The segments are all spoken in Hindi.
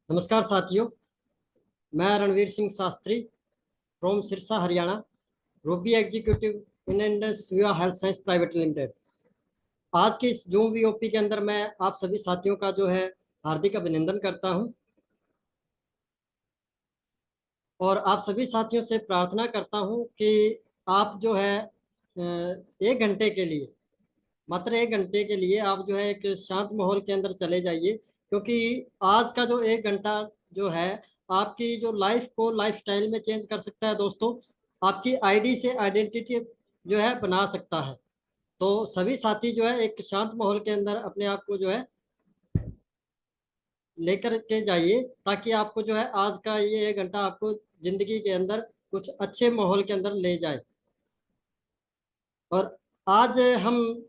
नमस्कार साथियों, मैं Ranveer Singh Shastri from Sirsa Haryana, Ruby executive in Indus विवा हेल्थ साइंस प्राइवेट लिमिटेड। आज के इस जूम वीओपी के अंदर मैं आप सभी साथियों का जो है हार्दिक अभिनंदन करता हूं और आप सभी साथियों से प्रार्थना करता हूं कि आप जो है 1 घंटे के लिए, मात्र 1 घंटे के लिए आप जो है एक शांत माहौल के अंदर चले जाइए, क्योंकि आज का जो 1 घंटा जो है आपकी जो लाइफ को लाइफ स्टाइल में चेंज कर सकता है दोस्तों। आपकी आईडी से आइडेंटिटी जो है बना सकता है। तो सभी साथी जो है एक शांत माहौल के अंदर अपने आप को जो है लेकर के जाइए, ताकि आपको जो है आज का ये 1 घंटा आपको जिंदगी के अंदर कुछ अच्छे माहौल के अंदर ले जाए। और आज हम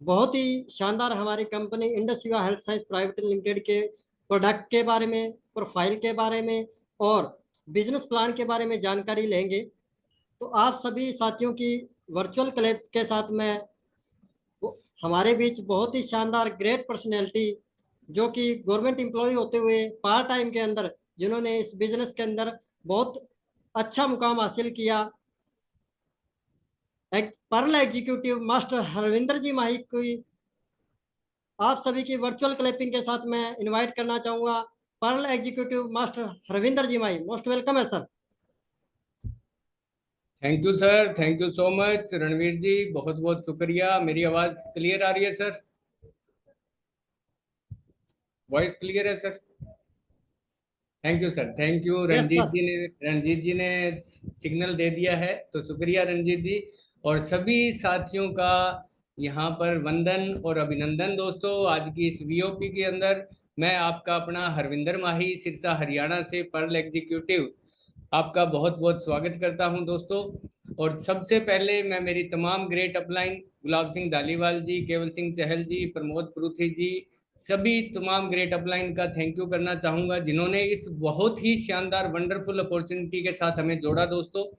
बहुत ही शानदार हमारी कंपनी इंडस विवा हेल्थ साइंस प्राइवेट लिमिटेड के प्रोडक्ट के बारे में, प्रोफाइल के बारे में और बिजनेस प्लान के बारे में जानकारी लेंगे। तो आप सभी साथियों की वर्चुअल क्लब के साथ में हमारे बीच बहुत ही शानदार ग्रेट पर्सनैलिटी, जो कि गवर्नमेंट एम्प्लॉय होते हुए पार्ट टाइम के अंदर जिन्होंने इस बिजनेस के अंदर बहुत अच्छा मुकाम हासिल किया, एक Perl executive master Harvinder ji माही को आप सभी की वर्चुअल क्लैपिंग के साथ मैं इनवाइट करना चाहूंगा। Pearl executive master Harvinder ji Mahi, most welcome है sir. Thank you sir, thank you so much Ranveer ji, बहुत बहुत शुक्रिया। मेरी आवाज क्लियर आ रही है सर? वॉइस क्लियर है sir? Thank you sir, thank you. Yes sir. Ranjeet ji ने सिग्नल दे दिया है, तो शुक्रिया रणजीत जी। और सभी साथियों का यहाँ पर वंदन और अभिनंदन। दोस्तों, आज की इस वीओपी के अंदर मैं आपका अपना हरविंदर माही, सिरसा हरियाणा से पर्ल एग्जीक्यूटिव, आपका बहुत बहुत स्वागत करता हूं दोस्तों। और सबसे पहले मैं मेरी तमाम ग्रेट अपलाइन, गुलाब सिंह धालीवाल जी, केवल सिंह चहल जी, प्रमोद परूथी जी, सभी तमाम ग्रेट अपलाइन का थैंक यू करना चाहूंगा, जिन्होंने इस बहुत ही शानदार वंडरफुल अपॉर्चुनिटी के साथ हमें जोड़ा दोस्तों।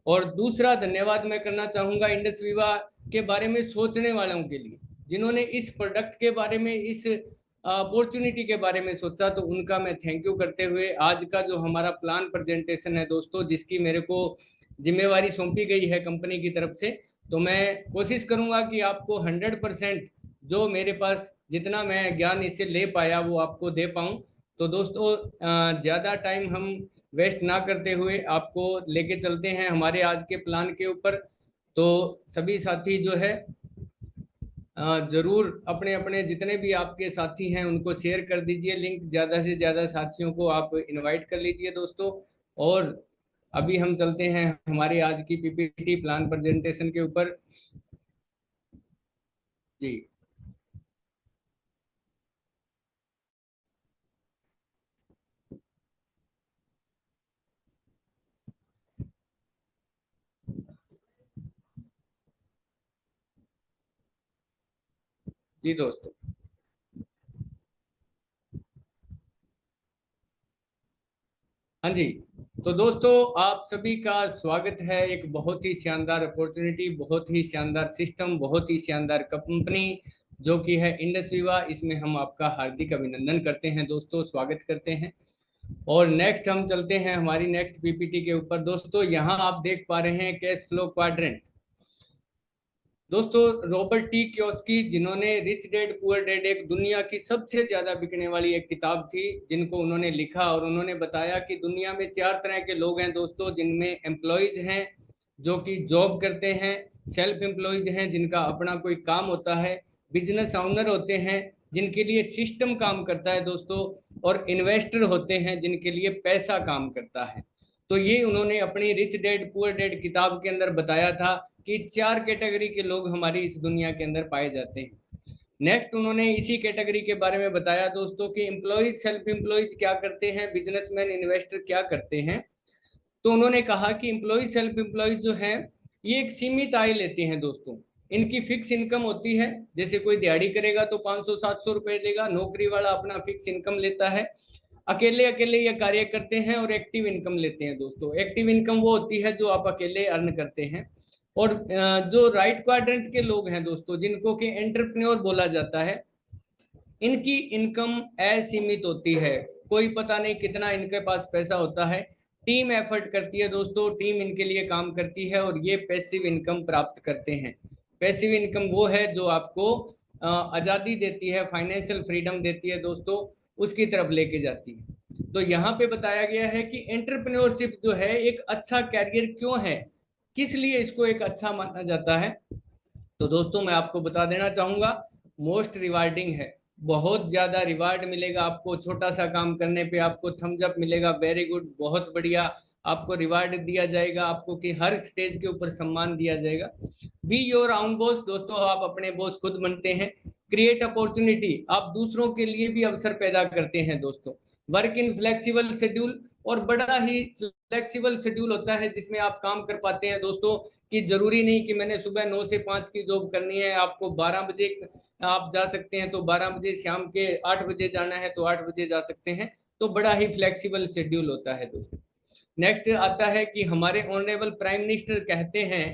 और दूसरा धन्यवाद मैं करना चाहूंगा इंडस विवा के बारे में सोचने वालों के लिए, जिन्होंने इस प्रोडक्ट के बारे में, इस अपॉर्चुनिटी के बारे में सोचा, तो उनका मैं थैंक यू करते हुए आज का जो हमारा प्लान प्रेजेंटेशन है दोस्तों, जिसकी मेरे को जिम्मेवारी सौंपी गई है कंपनी की तरफ से, तो मैं कोशिश करूंगा कि आपको 100% जो मेरे पास जितना मैं ज्ञान इससे ले पाया वो आपको दे पाऊं। तो दोस्तों, ज़्यादा टाइम हम वेस्ट ना करते हुए आपको लेके चलते हैं हमारे आज के प्लान के ऊपर। तो सभी साथी जो है जरूर अपने अपने जितने भी आपके साथी हैं उनको शेयर कर दीजिए लिंक, ज़्यादा से ज़्यादा साथियों को आप इनवाइट कर लीजिए दोस्तों। और अभी हम चलते हैं हमारे आज की पीपीटी प्लान प्रेजेंटेशन के ऊपर। जी जी दोस्तों, हाँ जी। तो दोस्तों, आप सभी का स्वागत है एक बहुत ही शानदार अपॉर्चुनिटी, बहुत ही शानदार सिस्टम, बहुत ही शानदार कंपनी जो कि है इंडस विवा। इसमें हम आपका हार्दिक अभिनंदन करते हैं दोस्तों, स्वागत करते हैं। और नेक्स्ट हम चलते हैं हमारी नेक्स्ट पीपीटी के ऊपर। दोस्तों, यहाँ आप देख पा रहे हैं कैश फ्लो क्वाड्रेंट। दोस्तों, रॉबर्ट टी कियोस्की, जिन्होंने रिच डैड पुअर डैड, एक दुनिया की सबसे ज्यादा बिकने वाली एक किताब थी, जिनको उन्होंने लिखा, और उन्होंने बताया कि दुनिया में 4 तरह के लोग हैं दोस्तों, जिनमें एम्प्लॉयज हैं जो कि जॉब करते हैं, सेल्फ एम्प्लॉयज हैं जिनका अपना कोई काम होता है, बिजनेस ओनर होते हैं जिनके लिए सिस्टम काम करता है दोस्तों, और इन्वेस्टर होते हैं जिनके लिए पैसा काम करता है। तो ये उन्होंने अपनी रिच डैड पुअर डैड किताब के अंदर बताया था कि 4 कैटेगरी के लोग हमारी इस दुनिया के अंदर पाए जाते हैं। नेक्स्ट उन्होंने इसी कैटेगरी के बारे में बताया दोस्तों कि एम्प्लॉयज, सेल्फ एम्प्लॉयज क्या करते हैं, बिजनेसमैन, इन्वेस्टर क्या करते हैं। तो उन्होंने कहा कि एम्प्लॉयज, सेल्फ एम्प्लॉयज जो है, ये एक सीमित आय लेते हैं दोस्तों। इनकी फिक्स इनकम होती है, जैसे कोई दिहाड़ी करेगा तो 500-700 रुपए लेगा, नौकरी वाला अपना फिक्स इनकम लेता है। अकेले अकेले ये कार्य करते हैं और एक्टिव इनकम लेते हैं दोस्तों। एक्टिव इनकम वो होती है जो आप अकेले अर्न करते हैं। और जो राइट क्वाड्रेंट के लोग हैं दोस्तों, जिनको कि एंटरप्रेन्योर बोला जाता है, इनकी इनकम असीमित होती है। कोई पता नहीं कितना इनके पास पैसा होता है। टीम एफर्ट करती है दोस्तों, टीम इनके लिए काम करती है और ये पैसिव इनकम प्राप्त करते हैं। पैसिव इनकम वो है जो आपको आज़ादी देती है, फाइनेंशियल फ्रीडम देती है दोस्तों, उसकी तरफ लेके जाती है। तो यहाँ पे बताया गया है कि एंटरप्रेन्योरशिप जो है एक अच्छा कैरियर क्यों है, किस लिए इसको एक अच्छा माना जाता है। तो दोस्तों मैं आपको बता देना चाहूंगा, मोस्ट रिवार्डिंग है, बहुत ज्यादा रिवार्ड मिलेगा आपको। छोटा सा काम करने पे आपको थम्स अप मिलेगा, वेरी गुड, बहुत बढ़िया, आपको रिवार्ड दिया जाएगा, आपको कि हर स्टेज के ऊपर सम्मान दिया जाएगा। बी योर ओन बॉस दोस्तों, आप अपने बॉस खुद बनते हैं। क्रिएट अपॉर्चुनिटी, आप दूसरों के लिए भी अवसर पैदा करते हैं दोस्तों। वर्क इन फ्लेक्सिबल शेड्यूल, और बड़ा ही फ्लेक्सिबल शेड्यूल होता है जिसमें आप काम कर पाते हैं दोस्तों, कि जरूरी नहीं कि मैंने सुबह 9 से 5 की जॉब करनी है, आपको 12 बजे आप जा सकते हैं तो 12 बजे, शाम के 8 बजे जाना है तो 8 बजे जा सकते हैं। तो बड़ा ही फ्लेक्सिबल शेड्यूल होता है दोस्तों। नेक्स्ट आता है कि हमारे ऑनरेबल प्राइम मिनिस्टर कहते हैं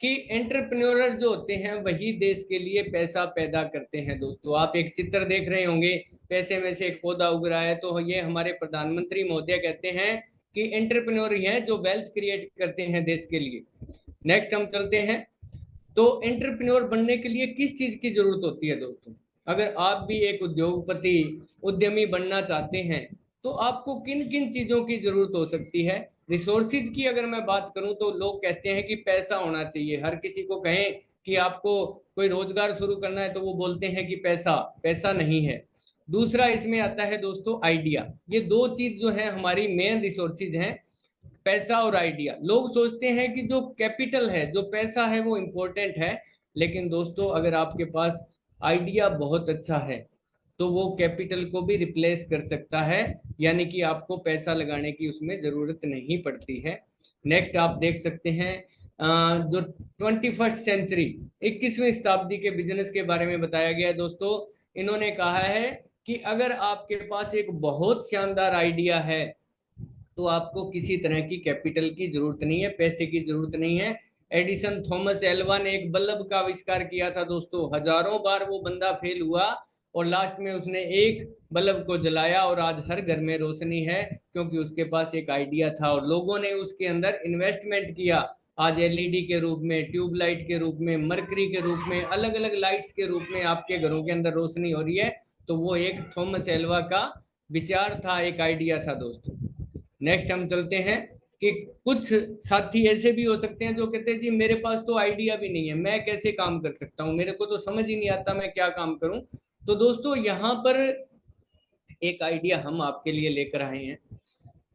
कि एंटरप्रेन्योर जो होते हैं वही देश के लिए पैसा पैदा करते हैं दोस्तों। आप एक चित्र देख रहे होंगे, पैसे में से एक पौधा उग रहा है, तो ये हमारे प्रधानमंत्री महोदय कहते हैं कि एंटरप्रेन्योर ही है जो वेल्थ क्रिएट करते हैं देश के लिए। नेक्स्ट हम चलते हैं, तो एंटरप्रेन्योर बनने के लिए किस चीज की जरूरत होती है दोस्तों। अगर आप भी एक उद्योगपति, उद्यमी बनना चाहते हैं तो आपको किन किन चीजों की जरूरत हो सकती है। रिसोर्सिज की अगर मैं बात करूं तो लोग कहते हैं कि पैसा होना चाहिए, हर किसी को कहें कि आपको कोई रोजगार शुरू करना है तो वो बोलते हैं कि पैसा, पैसा नहीं है। दूसरा इसमें आता है दोस्तों आइडिया। ये दो चीज जो है हमारी मेन रिसोर्सिज हैं, पैसा और आइडिया। लोग सोचते हैं कि जो कैपिटल है, जो पैसा है वो इंपॉर्टेंट है, लेकिन दोस्तों अगर आपके पास आइडिया बहुत अच्छा है तो वो कैपिटल को भी रिप्लेस कर सकता है, यानी कि आपको पैसा लगाने की उसमें जरूरत नहीं पड़ती है। नेक्स्ट आप देख सकते हैं जो 21st सेंचुरी, 21वीं शताब्दी के बिजनेस के बारे में बताया गया है दोस्तों। इन्होंने कहा है कि अगर आपके पास एक बहुत शानदार आइडिया है तो आपको किसी तरह की कैपिटल की जरूरत नहीं है, पैसे की जरूरत नहीं है। एडिसन थॉमस एल्वा ने एक बल्ब का आविष्कार किया था दोस्तों, हजारों बार वो बंदा फेल हुआ और लास्ट में उसने एक बल्ब को जलाया और आज हर घर में रोशनी है, क्योंकि उसके पास एक आइडिया था और लोगों ने उसके अंदर इन्वेस्टमेंट किया। आज एलईडी के रूप में, ट्यूबलाइट के रूप में, मरकरी के रूप में, अलग अलग लाइट्स के रूप में आपके घरों के अंदर रोशनी हो रही है। तो वो एक थॉमस एल्वा का विचार था, एक आइडिया था दोस्तों। नेक्स्ट हम चलते हैं कि कुछ साथी ऐसे भी हो सकते हैं जो कहते हैं जी मेरे पास तो आइडिया भी नहीं है, मैं कैसे काम कर सकता हूँ, मेरे को तो समझ ही नहीं आता मैं क्या काम करूं। तो दोस्तों यहाँ पर एक आइडिया हम आपके लिए लेकर आए हैं।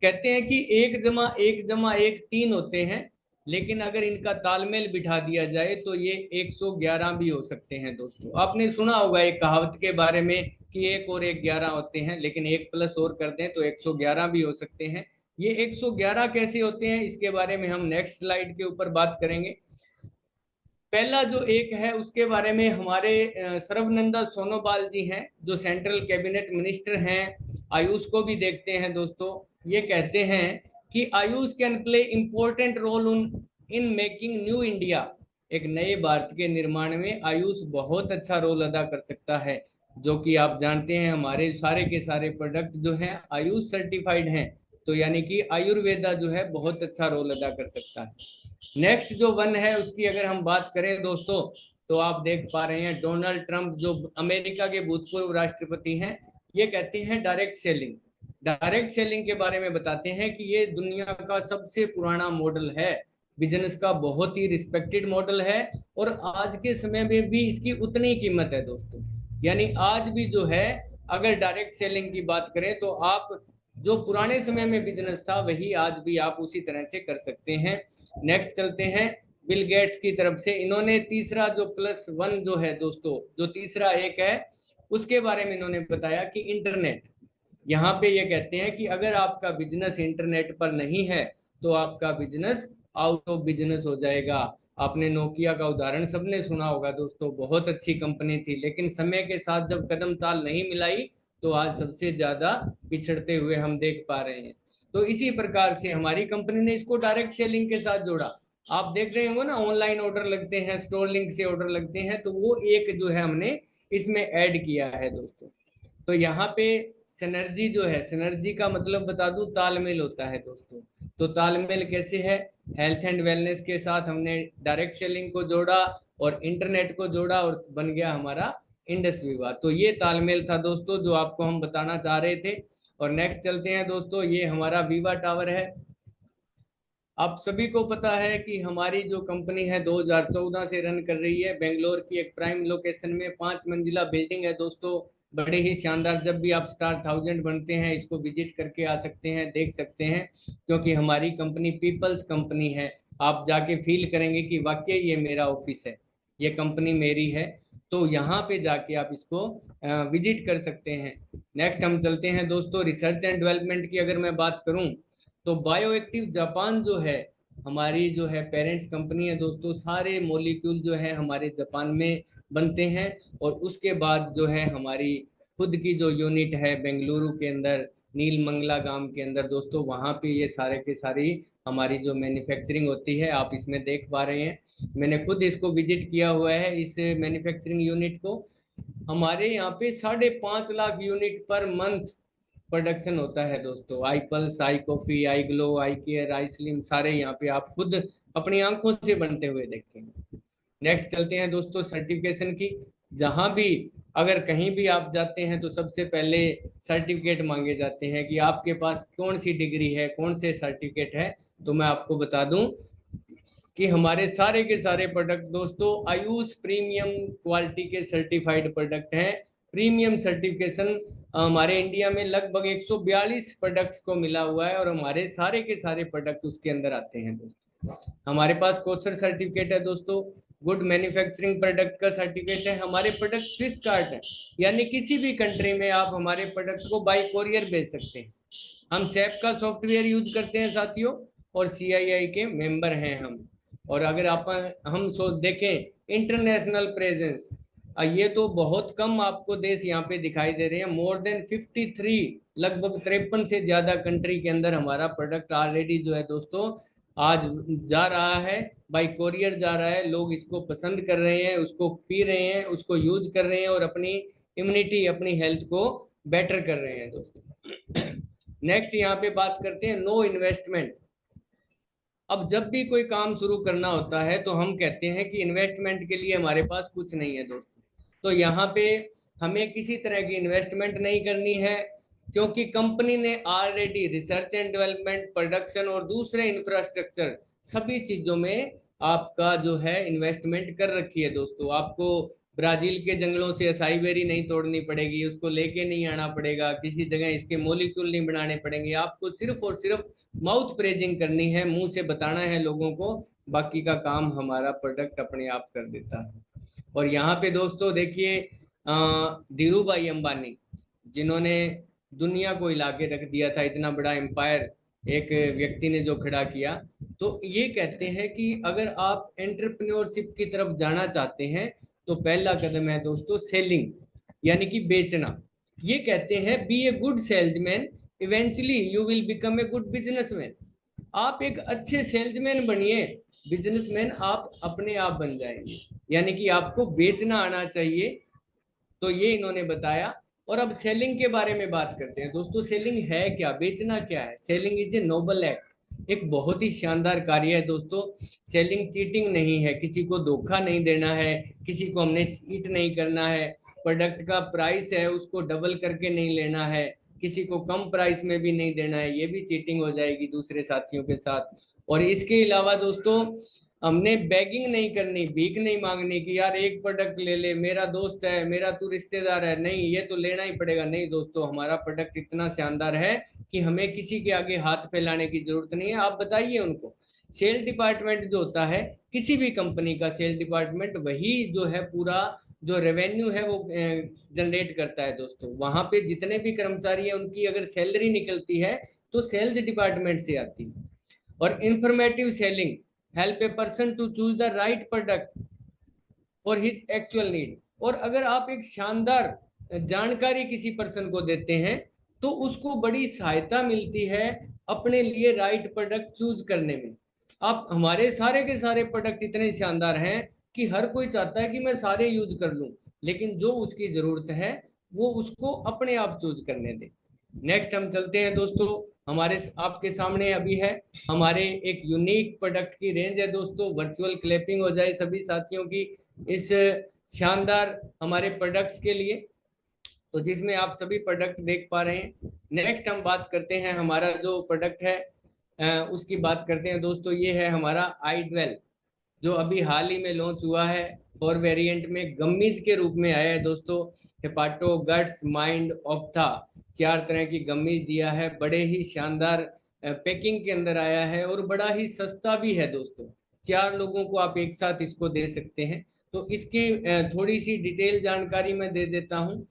कहते हैं कि 1+1=1 3 होते हैं, लेकिन अगर इनका तालमेल बिठा दिया जाए तो ये 111 भी हो सकते हैं दोस्तों। आपने सुना होगा एक कहावत के बारे में कि 1 और 1 11 होते हैं, लेकिन 1 प्लस और कर दें तो 111 भी हो सकते हैं। ये 111 कैसे होते हैं इसके बारे में हम नेक्स्ट स्लाइड के ऊपर बात करेंगे। पहला जो एक है उसके बारे में हमारे सर्बानंद सोनोवाल जी हैं जो सेंट्रल कैबिनेट मिनिस्टर हैं, आयुष को भी देखते हैं दोस्तों। ये कहते हैं कि Ayush can play important role in making new India. एक नए भारत के निर्माण में आयुष बहुत अच्छा रोल अदा कर सकता है, जो कि आप जानते हैं हमारे सारे के सारे प्रोडक्ट जो हैं आयुष सर्टिफाइड हैं, तो यानी कि आयुर्वेदा जो है बहुत अच्छा रोल अदा कर सकता है। नेक्स्ट जो वन है उसकी अगर हम बात करें दोस्तों, तो आप देख पा रहे हैं डोनाल्ड ट्रंप जो अमेरिका के भूतपूर्व राष्ट्रपति हैं, ये कहते हैं डायरेक्ट सेलिंग। डायरेक्ट सेलिंग के बारे में बताते हैं कि ये दुनिया का सबसे पुराना मॉडल है बिजनेस का, बहुत ही रिस्पेक्टेड मॉडल है और आज के समय में भी इसकी उतनी कीमत है दोस्तों। यानी आज भी जो है अगर डायरेक्ट सेलिंग की बात करें तो आप जो पुराने समय में बिजनेस था वही आज भी आप उसी तरह से कर सकते हैं। नेक्स्ट चलते हैं बिल गेट्स की तरफ से। इन्होंने तीसरा जो +1 जो है दोस्तों, जो तीसरा एक है उसके बारे में इन्होंने बताया कि इंटरनेट। यहाँ पे ये कहते हैं कि अगर आपका बिजनेस इंटरनेट पर नहीं है तो आपका बिजनेस आउट ऑफ बिजनेस हो जाएगा। आपने नोकिया का उदाहरण सबने सुना होगा दोस्तों, बहुत अच्छी कंपनी थी, लेकिन समय के साथ जब कदम ताल नहीं मिलाई तो आज सबसे ज्यादा पिछड़ते हुए हम देख पा रहे हैं। तो इसी प्रकार से हमारी कंपनी ने इसको डायरेक्ट सेलिंग के साथ जोड़ा। आप देख रहे होंगे ना, ऑनलाइन ऑर्डर लगते हैं, स्टोर लिंक से ऑर्डर लगते हैं, तो वो एक जो है हमने इसमें ऐड किया है दोस्तों। तो यहाँ पे सिनर्जी जो है, सिनर्जी का मतलब बता दूं तालमेल होता है दोस्तों। तो तालमेल कैसे है, हेल्थ एंड वेलनेस के साथ हमने डायरेक्ट सेलिंग को जोड़ा और इंटरनेट को जोड़ा और बन गया हमारा इंडस विवा। तो ये तालमेल था दोस्तों जो आपको हम बताना चाह रहे थे। और नेक्स्ट चलते हैं दोस्तों, ये हमारा विवा टावर है। आप सभी को पता है कि हमारी जो कंपनी है 2014 से रन कर रही है, बेंगलोर की एक प्राइम लोकेशन में 5 मंजिला बिल्डिंग है दोस्तों। बड़े ही शानदार, जब भी आप स्टार 1000 बनते हैं इसको विजिट करके आ सकते हैं, देख सकते हैं, क्योंकि हमारी कंपनी पीपल्स कंपनी है। आप जाके फील करेंगे कि वाकई ये मेरा ऑफिस है, ये कंपनी मेरी है। तो यहाँ पे जाके आप इसको विजिट कर सकते हैं। नेक्स्ट हम चलते हैं दोस्तों, रिसर्च एंड डेवलपमेंट की अगर मैं बात करूँ तो बायोएक्टिव जापान जो है हमारी जो है पेरेंट्स कंपनी है दोस्तों। सारे मॉलिक्यूल जो है हमारे जापान में बनते हैं। और उसके बाद जो है हमारी खुद की जो यूनिट है बेंगलुरु के अंदर नीलमंगला गांव के अंदर दोस्तों, वहाँ पे ये सारे के सारी हमारी जो मैन्युफैक्चरिंग होती है आप इसमें देख पा रहे हैं। मैंने खुद इसको विजिट किया हुआ है, इस मैन्युफैक्चरिंग यूनिट को। हमारे यहाँ पे 5.5 lakh unit per month production होता है दोस्तों। आई पल्स, आई कॉफी, आई ग्लो, आई केयर, आई स्लिम, सारे यहाँ पे आप खुद अपनी आंखों से बनते हुए देखते हैं। नेक्स्ट चलते हैं दोस्तों सर्टिफिकेशन की। जहां भी अगर कहीं भी आप जाते हैं तो सबसे पहले सर्टिफिकेट मांगे जाते हैं कि आपके पास कौन सी डिग्री है, कौन से सर्टिफिकेट है। तो मैं आपको बता दूं कि हमारे सारे के सारे प्रोडक्ट दोस्तों आयुष प्रीमियम क्वालिटी के सर्टिफाइड प्रोडक्ट हैं। प्रीमियम सर्टिफिकेशन हमारे इंडिया में लगभग 142 प्रोडक्ट्स को मिला हुआ है और हमारे सारे के सारे प्रोडक्ट उसके अंदर आते हैं दोस्तों। हमारे पास कोसर सर्टिफिकेट है दोस्तों, गुड मैन्युफैक्चरिंग प्रोडक्ट का सर्टिफिकेट है। हमारे प्रोडक्ट स्विस कार्ड है, यानी किसी भी कंट्री में आप हमारे प्रोडक्ट को बाई कोरियर भेज सकते हैं। हम सैप का सॉफ्टवेयर यूज करते हैं साथियों, और CII के मेंबर हैं हम। और अगर आप हम देखें इंटरनेशनल प्रेजेंस, ये तो बहुत कम आपको देश यहाँ पे दिखाई दे रहे हैं। मोर देन 53, लगभग 53 से ज्यादा कंट्री के अंदर हमारा प्रोडक्ट ऑलरेडी जो है दोस्तों आज जा रहा है, बाई कोरियर जा रहा है। लोग इसको पसंद कर रहे हैं, उसको पी रहे हैं, उसको यूज कर रहे हैं और अपनी इम्यूनिटी, अपनी हेल्थ को बेटर कर रहे हैं दोस्तों। नेक्स्ट यहाँ पे बात करते हैं नो इन्वेस्टमेंट। अब जब भी कोई काम शुरू करना होता है तो हम कहते हैं कि इन्वेस्टमेंट के लिए हमारे पास कुछ नहीं है दोस्तों। तो यहाँ पे हमें किसी तरह की इन्वेस्टमेंट नहीं करनी है, क्योंकि कंपनी ने already research and development, production और दूसरे इंफ्रास्ट्रक्चर सभी चीजों में आपका जो है इन्वेस्टमेंट कर रखी है दोस्तों। आपको ब्राजील के जंगलों से असाई बेरी नहीं तोड़नी पड़ेगी, उसको लेके नहीं आना पड़ेगा, किसी जगह इसके मॉलिक्यूल नहीं बनाने पड़ेंगे। आपको सिर्फ और सिर्फ माउथ प्रेजिंग करनी है, मुंह से बताना है लोगों को, बाकी का काम हमारा प्रोडक्ट अपने आप कर देता है। और यहाँ पे दोस्तों देखिए धीरू भाई अंबानी, जिन्होंने दुनिया को हिला के रख दिया था, इतना बड़ा एम्पायर एक व्यक्ति ने जो खड़ा किया, तो ये कहते हैं कि अगर आप एंटरप्रेन्योरशिप की तरफ जाना चाहते हैं तो पहला कदम है दोस्तों सेलिंग, यानी कि बेचना। ये कहते हैं be a good salesman, eventually you will become a good businessman. आप एक अच्छे सेल्समैन बनिए, बिजनेसमैन आप अपने आप बन जाएंगे, यानी कि आपको बेचना आना चाहिए। तो ये इन्होंने बताया। और अब सेलिंग के बारे में बात करते हैं दोस्तों। सेलिंग है क्या, बेचना क्या है? Selling is a noble act, एक बहुत ही शानदार कार्य है दोस्तों। सेलिंग चीटिंग नहीं है, किसी को धोखा नहीं देना है, किसी को हमने चीट नहीं करना है। प्रोडक्ट का प्राइस है उसको डबल करके नहीं लेना है, किसी को कम प्राइस में भी नहीं देना है, ये भी चीटिंग हो जाएगी दूसरे साथियों के साथ। और इसके अलावा दोस्तों हमने बैगिंग नहीं करनी, भीख नहीं मांगनी कि यार एक प्रोडक्ट ले ले, मेरा दोस्त है, मेरा तू रिश्तेदार है, नहीं ये तो लेना ही पड़ेगा। नहीं दोस्तों, हमारा प्रोडक्ट इतना शानदार है कि हमें किसी के आगे हाथ फैलाने की जरूरत नहीं है। आप बताइए उनको। सेल डिपार्टमेंट जो होता है किसी भी कंपनी का, सेल डिपार्टमेंट वही जो है पूरा जो रेवेन्यू है वो जनरेट करता है दोस्तों। वहां पे जितने भी कर्मचारी हैं उनकी अगर सैलरी निकलती है तो सेल्स डिपार्टमेंट से आती है। और informative selling help a person to choose the right product for his actual need. और अगर आप एक शानदार जानकारी किसी पर्सन को देते हैं तो उसको बड़ी सहायता मिलती है अपने लिए राइट प्रोडक्ट चूज करने में। आप हमारे सारे के सारे प्रोडक्ट इतने शानदार हैं कि हर कोई चाहता है कि मैं सारे यूज कर लूं, लेकिन जो उसकी जरूरत है वो उसको अपने आप चूज करने दे। नेक्स्ट हम चलते हैं दोस्तों, हमारे आपके सामने अभी है हमारे एक यूनिक प्रोडक्ट की रेंज है दोस्तों। वर्चुअल क्लैपिंग हो जाए सभी साथियों की इस शानदार हमारे प्रोडक्ट्स के लिए, तो जिसमें आप सभी प्रोडक्ट देख पा रहे हैं। नेक्स्ट हम बात करते हैं हमारा जो प्रोडक्ट है उसकी बात करते हैं दोस्तों। ये है हमारा आई ड्वेल, जो अभी हाल ही में लॉन्च हुआ है। 4 वेरिएंट में गम्मीज के रूप में आया है दोस्तों। हेपाटो, गट्स, माइंड, ऑप्था, 4 तरह की गम्मीज दिया है। बड़े ही शानदार पैकिंग के अंदर आया है और बड़ा ही सस्ता भी है दोस्तों। 4 लोगों को आप एक साथ इसको दे सकते हैं। तो इसकी थोड़ी सी डिटेल जानकारी मैं दे देता हूँ।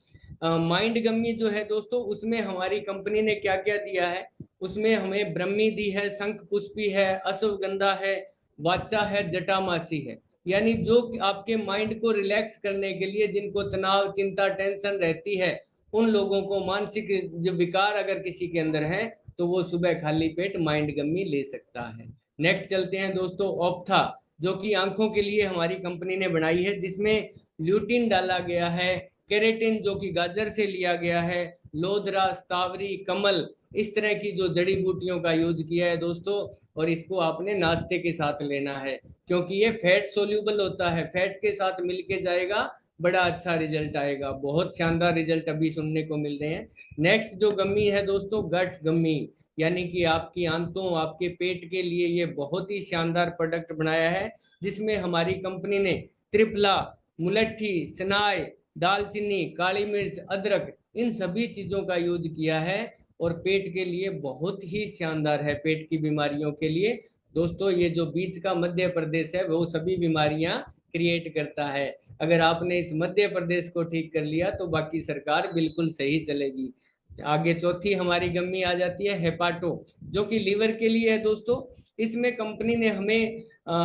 माइंड गम्मी जो है दोस्तों, उसमें हमारी कंपनी ने क्या क्या दिया है। उसमें हमें ब्रह्मी दी है, शंख पुष्पी है, अश्वगंधा है, वाचा है, जटामासी है। यानी जो आपके माइंड को रिलैक्स करने के लिए, जिनको तनाव, चिंता, टेंशन रहती है, उन लोगों को मानसिक जो विकार अगर किसी के अंदर है तो वो सुबह खाली पेट माइंड गम्मी ले सकता है। नेक्स्ट चलते हैं दोस्तों, ऑप्था, जो कि आंखों के लिए हमारी कंपनी ने बनाई है, जिसमें ल्यूटिन डाला गया है, केरेटिन जो कि गाजर से लिया गया है, लोधरा, स्तावरी, कमल, इस तरह की जो जड़ी बूटियों का यूज किया है दोस्तों। और इसको आपने नाश्ते के साथ लेना है, क्योंकि ये फैट सोल्यूबल होता है, फैट के साथ मिलके जाएगा, बड़ा अच्छा रिजल्ट आएगा। बहुत शानदार रिजल्ट अभी सुनने को मिल रहे हैं। नेक्स्ट जो गम्मी है दोस्तों, गट गम्मी, यानी कि आपकी आंतों, आपके पेट के लिए ये बहुत ही शानदार प्रोडक्ट बनाया है, जिसमें हमारी कंपनी ने त्रिफला, मुलट्ठी, सनाई, दालचीनी, काली मिर्च, अदरक, इन सभी चीजों का यूज किया है। और पेट के लिए बहुत ही शानदार है, पेट की बीमारियों के लिए दोस्तों। ये जो बीच का मध्य प्रदेश है वो सभी बीमारियां क्रिएट करता है। अगर आपने इस मध्य प्रदेश को ठीक कर लिया तो बाकी सरकार बिल्कुल सही चलेगी। आगे चौथी हमारी गम्मी आ जाती है हेपाटो, जो कि लीवर के लिए है दोस्तों। इसमें कंपनी ने हमें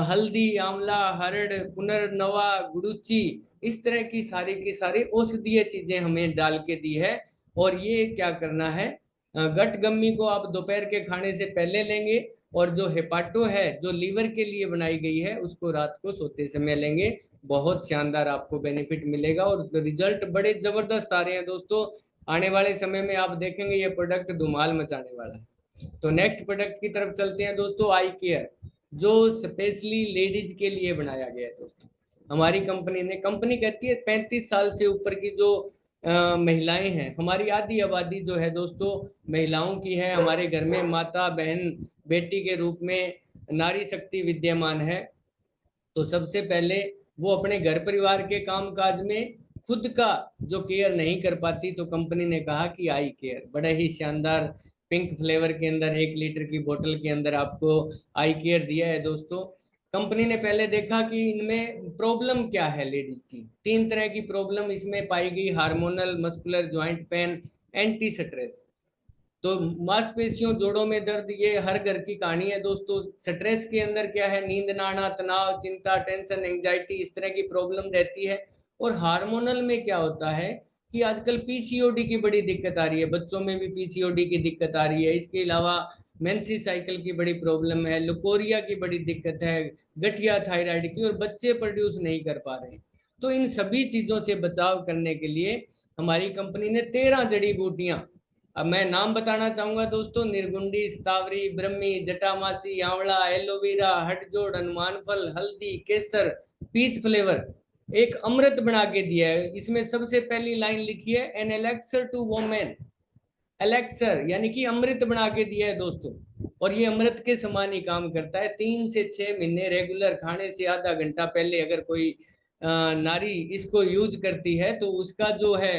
हल्दी, आंवला, हरड़, पुनर्नवा, गुड़ुची, इस तरह की सारी औषधीय चीजें हमें डाल के दी है। और ये क्या करना है, गट गम्मी को आप दोपहर के खाने से पहले लेंगे, और जो हेपाटो है जो लीवर के लिए बनाई गई है उसको रात को सोते समय लेंगे। बहुत शानदार आपको बेनिफिट मिलेगा और रिजल्ट बड़े जबरदस्त आ रहे हैं दोस्तों। आने वाले समय में आप देखेंगे ये प्रोडक्ट धुमाल मचाने वाला है। तो नेक्स्ट प्रोडक्ट की तरफ चलते हैं दोस्तों, आई केयर, जो स्पेशली लेडीज के लिए बनाया गया है दोस्तों। हमारी कंपनी ने, कंपनी कहती है 35 साल से ऊपर की जो महिलाएं हैं, हमारी आधी आबादी जो है दोस्तों महिलाओं की है। हमारे घर में माता, बहन, बेटी के रूप में नारी शक्ति विद्यमान है। तो सबसे पहले वो अपने घर परिवार के काम काज में खुद का जो केयर नहीं कर पाती, तो कंपनी ने कहा कि आई केयर, बड़ा ही शानदार पिंक फ्लेवर के अंदर 1 लीटर की बोतल के अंदर आपको आई केयर दिया है दोस्तों। कंपनी ने पहले देखा कि इनमें प्रॉब्लम क्या है लेडीज की। 3 तरह की प्रॉब्लम इसमें पाई गई, hormonal, muscular, joint pain, anti stress. तो मांसपेशियों, जोड़ों में दर्द, ये हर घर की कहानी है दोस्तों। स्ट्रेस के अंदर क्या है, नींद ना आना, तनाव, चिंता, टेंशन, एंजाइटी, इस तरह की प्रॉब्लम रहती है। और हार्मोनल में क्या होता है कि आजकल पीसीओडी की बड़ी दिक्कत आ रही है, बच्चों में भी पीसीओडी की दिक्कत आ रही है। इसके अलावा मेंसी साइकिल की बड़ी प्रॉब्लम है, लुकोरिया की बड़ी दिक्कत है, गठिया थायराइड की, और बच्चे प्रोड्यूस नहीं कर पा रहे हैं। तो इन सभी चीजों से बचाव करने के लिए हमारी कंपनी ने 13 जड़ी बूटियां, अब मैं नाम बताना चाहूंगा दोस्तों, निर्गुंडी, स्तावरी, ब्रह्मी, जटामासी, आंवला, एलोवेरा, हटजोड़, हनुमान फल, हल्दी, केसर, पीच फ्लेवर, एक अमृत बना के दिया है। इसमें सबसे पहली लाइन लिखी है, an elixir to women, elixir यानी कि अमृत बना के दिया है दोस्तों। और ये अमृत के समान ही काम करता है। 3 से 6 महीने रेगुलर खाने से आधा घंटा पहले अगर कोई नारी इसको यूज करती है तो उसका जो है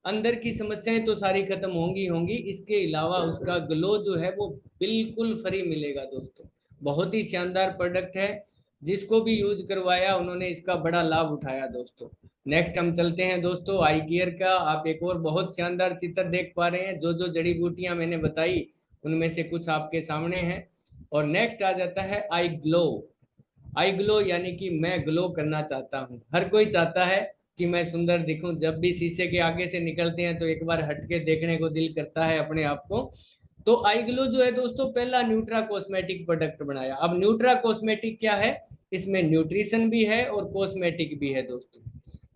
अंदर की समस्याएं तो सारी खत्म होंगी होंगी, इसके अलावा उसका ग्लो जो है वो बिल्कुल फ्री मिलेगा दोस्तों। बहुत ही शानदार प्रोडक्ट है, जिसको भी यूज करवाया उन्होंने इसका बड़ा लाभ उठाया दोस्तों। नेक्स्ट हम चलते हैं दोस्तों आई केयर का। आप एक और बहुत शानदार चित्र देख पा रहे हैं, जो जो जड़ी बूटियां मैंने बताई उनमें से कुछ आपके सामने हैं। और नेक्स्ट आ जाता है आई ग्लो। आई ग्लो यानी कि मैं ग्लो करना चाहता हूँ। हर कोई चाहता है कि मैं सुंदर दिखूं, जब भी शीशे के आगे से निकलते हैं तो एक बार हटके देखने को दिल करता है अपने आप को। तो आई ग्लो जो है दोस्तों, पहला न्यूट्रा कॉस्मेटिक प्रोडक्ट बनाया। अब न्यूट्रा कॉस्मेटिक क्या है, इसमें न्यूट्रिशन भी है और कॉस्मेटिक भी है दोस्तों।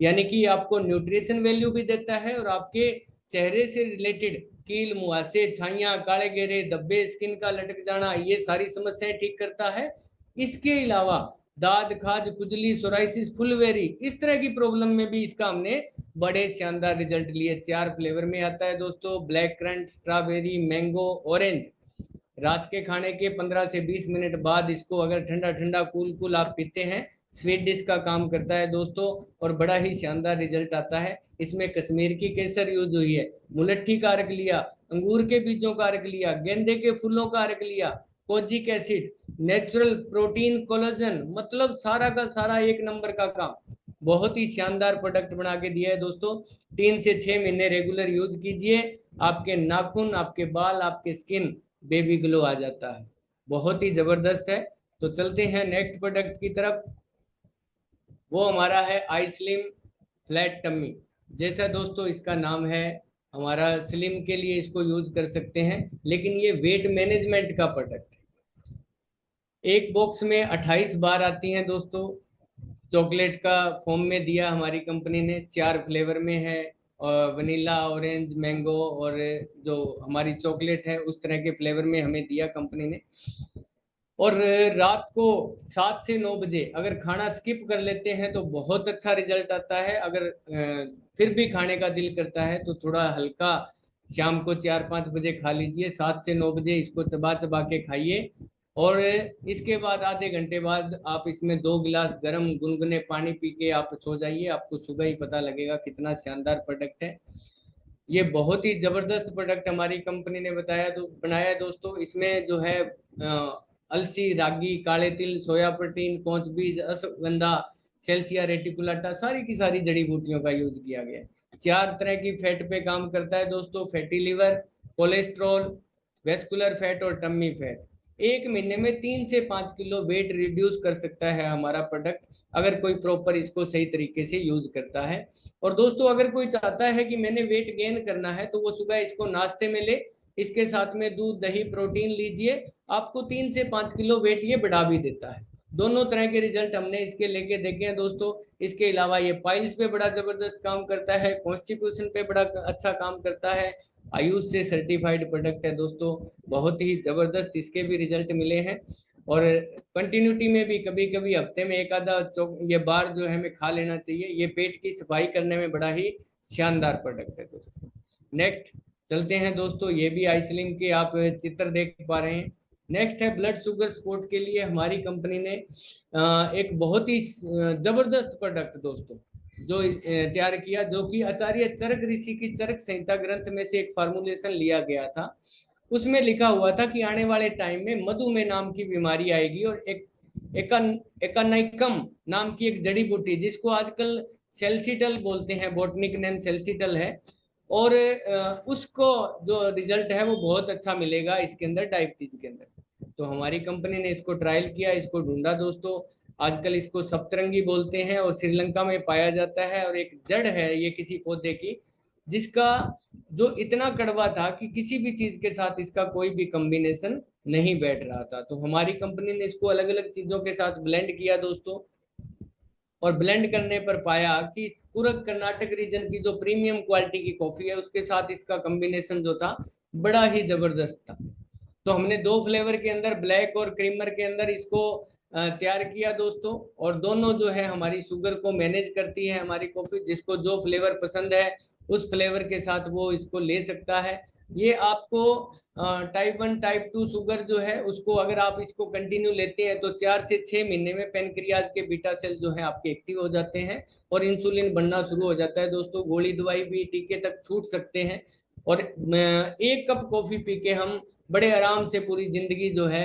यानी कि आपको न्यूट्रिशन वैल्यू भी देता है और आपके चेहरे से रिलेटेड कील, मुहासे, छाइयां, काले घेरे, धब्बे, स्किन का लटक जाना, ये सारी समस्याएं ठीक करता है। इसके अलावा दाद, खाज, खुजली, सोराइसिस, फुलवेरी, इस तरह की प्रॉब्लम में भी इसका हमने बड़े शानदार रिजल्ट लिए। 4 फ्लेवर में आता है दोस्तों, black currant, strawberry, mango, orange. रात के खाने के 15 से 20 मिनट बाद इसको अगर ठंडा ठंडा कूल कूल आप पीते हैं, स्वीट डिश का काम करता है दोस्तों, और बड़ा ही शानदार रिजल्ट आता है। इसमें कश्मीर की केसर यूज हुई है, मुलट्ठी का अर्क लिया, अंगूर के बीजों का अर्क लिया, गेंदे के फूलों का अर्क लिया, kojic acid, natural protein, collagen, मतलब सारा का सारा एक नंबर का काम। बहुत ही शानदार प्रोडक्ट बना के दिया है दोस्तों। 3 से 6 महीने रेगुलर यूज कीजिए, आपके नाखून, आपके बाल, आपके स्किन बेबी ग्लो आ जाता है। बहुत ही जबरदस्त है। तो चलते हैं नेक्स्ट प्रोडक्ट की तरफ। वो हमारा है आई स्लिम फ्लैट टम्मी। जैसा दोस्तों इसका नाम है, हमारा स्लिम के लिए इसको यूज कर सकते हैं, लेकिन ये वेट मैनेजमेंट का प्रोडक्ट है। एक बॉक्स में 28 बार आती हैं दोस्तों, चॉकलेट का फॉर्म में दिया हमारी कंपनी ने, 4 फ्लेवर में है, और वनीला, ऑरेंज, मैंगो, और जो हमारी चॉकलेट है उस तरह के फ्लेवर में हमें दिया कंपनी ने। और रात को 7 से 9 बजे अगर खाना स्किप कर लेते हैं तो बहुत अच्छा रिजल्ट आता है। अगर फिर भी खाने का दिल करता है तो थोड़ा हल्का शाम को 4-5 बजे खा लीजिए। 7 से 9 बजे इसको चबा चबा के खाइए, और इसके बाद आधे घंटे बाद आप इसमें 2 गिलास गर्म गुनगुने पानी पी के आप सो जाइए। आपको सुबह ही पता लगेगा कितना शानदार प्रोडक्ट है। ये बहुत ही जबरदस्त प्रोडक्ट हमारी कंपनी ने बनाया है दोस्तों। इसमें जो है अलसी, रागी, काले तिल, सोया प्रोटीन, कोंच बीज, अश्वगंधा, सेल्सिया रेटिकुलाटा, सारी की सारी जड़ी बूटियों का यूज किया गया है। 4 तरह की फैट पे काम करता है दोस्तों, fatty liver, cholesterol, vascular fat और टम्मी फैट। 1 महीने में 3 से 5 किलो वेट रिड्यूस कर सकता है हमारा प्रोडक्ट, अगर कोई प्रॉपर इसको सही तरीके से यूज करता है। और दोस्तों अगर कोई चाहता है कि मैंने वेट गेन करना है तो वो सुबह इसको नाश्ते में ले, इसके साथ में दूध, दही, प्रोटीन लीजिए, आपको 3 से 5 किलो वेट ये बढ़ा भी देता है। दोनों तरह के रिजल्ट हमने इसके लेके देखे हैं दोस्तों। इसके अलावा ये पाइल्स पे बड़ा जबरदस्त काम करता है, कॉन्स्टिट्यूशन पे बड़ा अच्छा काम करता है। आयुष से सर्टिफाइड प्रोडक्ट है दोस्तों, बहुत ही जबरदस्त इसके भी रिजल्ट मिले हैं। और कंटिन्यूटी में भी कभी कभी हफ्ते में एक आधा ये बार जो है हमें खा लेना चाहिए। ये पेट की सफाई करने में बड़ा ही शानदार प्रोडक्ट है दोस्तों। नेक्स्ट चलते हैं दोस्तों, ये भी आइसलिम के आप चित्र देख पा रहे हैं। नेक्स्ट है ब्लड शुगर सपोर्ट के लिए हमारी कंपनी ने एक बहुत ही जबरदस्त प्रोडक्ट दोस्तों जो तैयार किया, जो कि आचार्य चरक ऋषि की चरक संहिता ग्रंथ में से एक फार्मूलेशन लिया गया था। उसमें लिखा हुआ था कि आने वाले टाइम में मधुमेह नाम की बीमारी आएगी, और एकानाइकम नाम की एक जड़ी बूटी, जिसको आजकल सेल्सिटल बोलते हैं, बोटनिक नेम सेल्सिटल है, और उसको जो रिजल्ट है वो बहुत अच्छा मिलेगा इसके अंदर, डायबिटीज के अंदर। तो हमारी कंपनी ने इसको ट्रायल किया, इसको ढूंढा दोस्तों। आजकल इसको सप्तरंगी बोलते हैं और श्रीलंका में पाया जाता है, और एक जड़ है ये किसी पौधे की, जिसका जो इतना कड़वा था कि किसी भी चीज के साथ इसका कोई भी कॉम्बिनेशन नहीं बैठ रहा था। तो हमारी कंपनी ने इसको अलग अलग चीजों के साथ ब्लेंड किया दोस्तों, और ब्लेंड करने पर पाया कि कुर्ग कर्नाटक रीजन की जो प्रीमियम क्वालिटी की कॉफी है उसके साथ इसका कॉम्बिनेशन जो था बड़ा ही जबरदस्त था। तो हमने 2 फ्लेवर के अंदर, ब्लैक और क्रीमर के अंदर इसको तैयार किया दोस्तों। और दोनों जो है हमारी शुगर को मैनेज करती है हमारी कॉफी। जिसको जो फ्लेवर पसंद है उस फ्लेवर के साथ वो इसको ले सकता है। ये आपको टाइप 1 टाइप 2 शुगर जो है उसको, अगर आप इसको कंटिन्यू लेते हैं तो 4 से 6 महीने में पेनक्रियाज के बीटा सेल जो है आपके एक्टिव हो जाते हैं और इंसुलिन बनना शुरू हो जाता है दोस्तों। गोली दवाई भी टीके तक छूट सकते हैं, और 1 कप कॉफी पी के हम बड़े आराम से पूरी जिंदगी जो है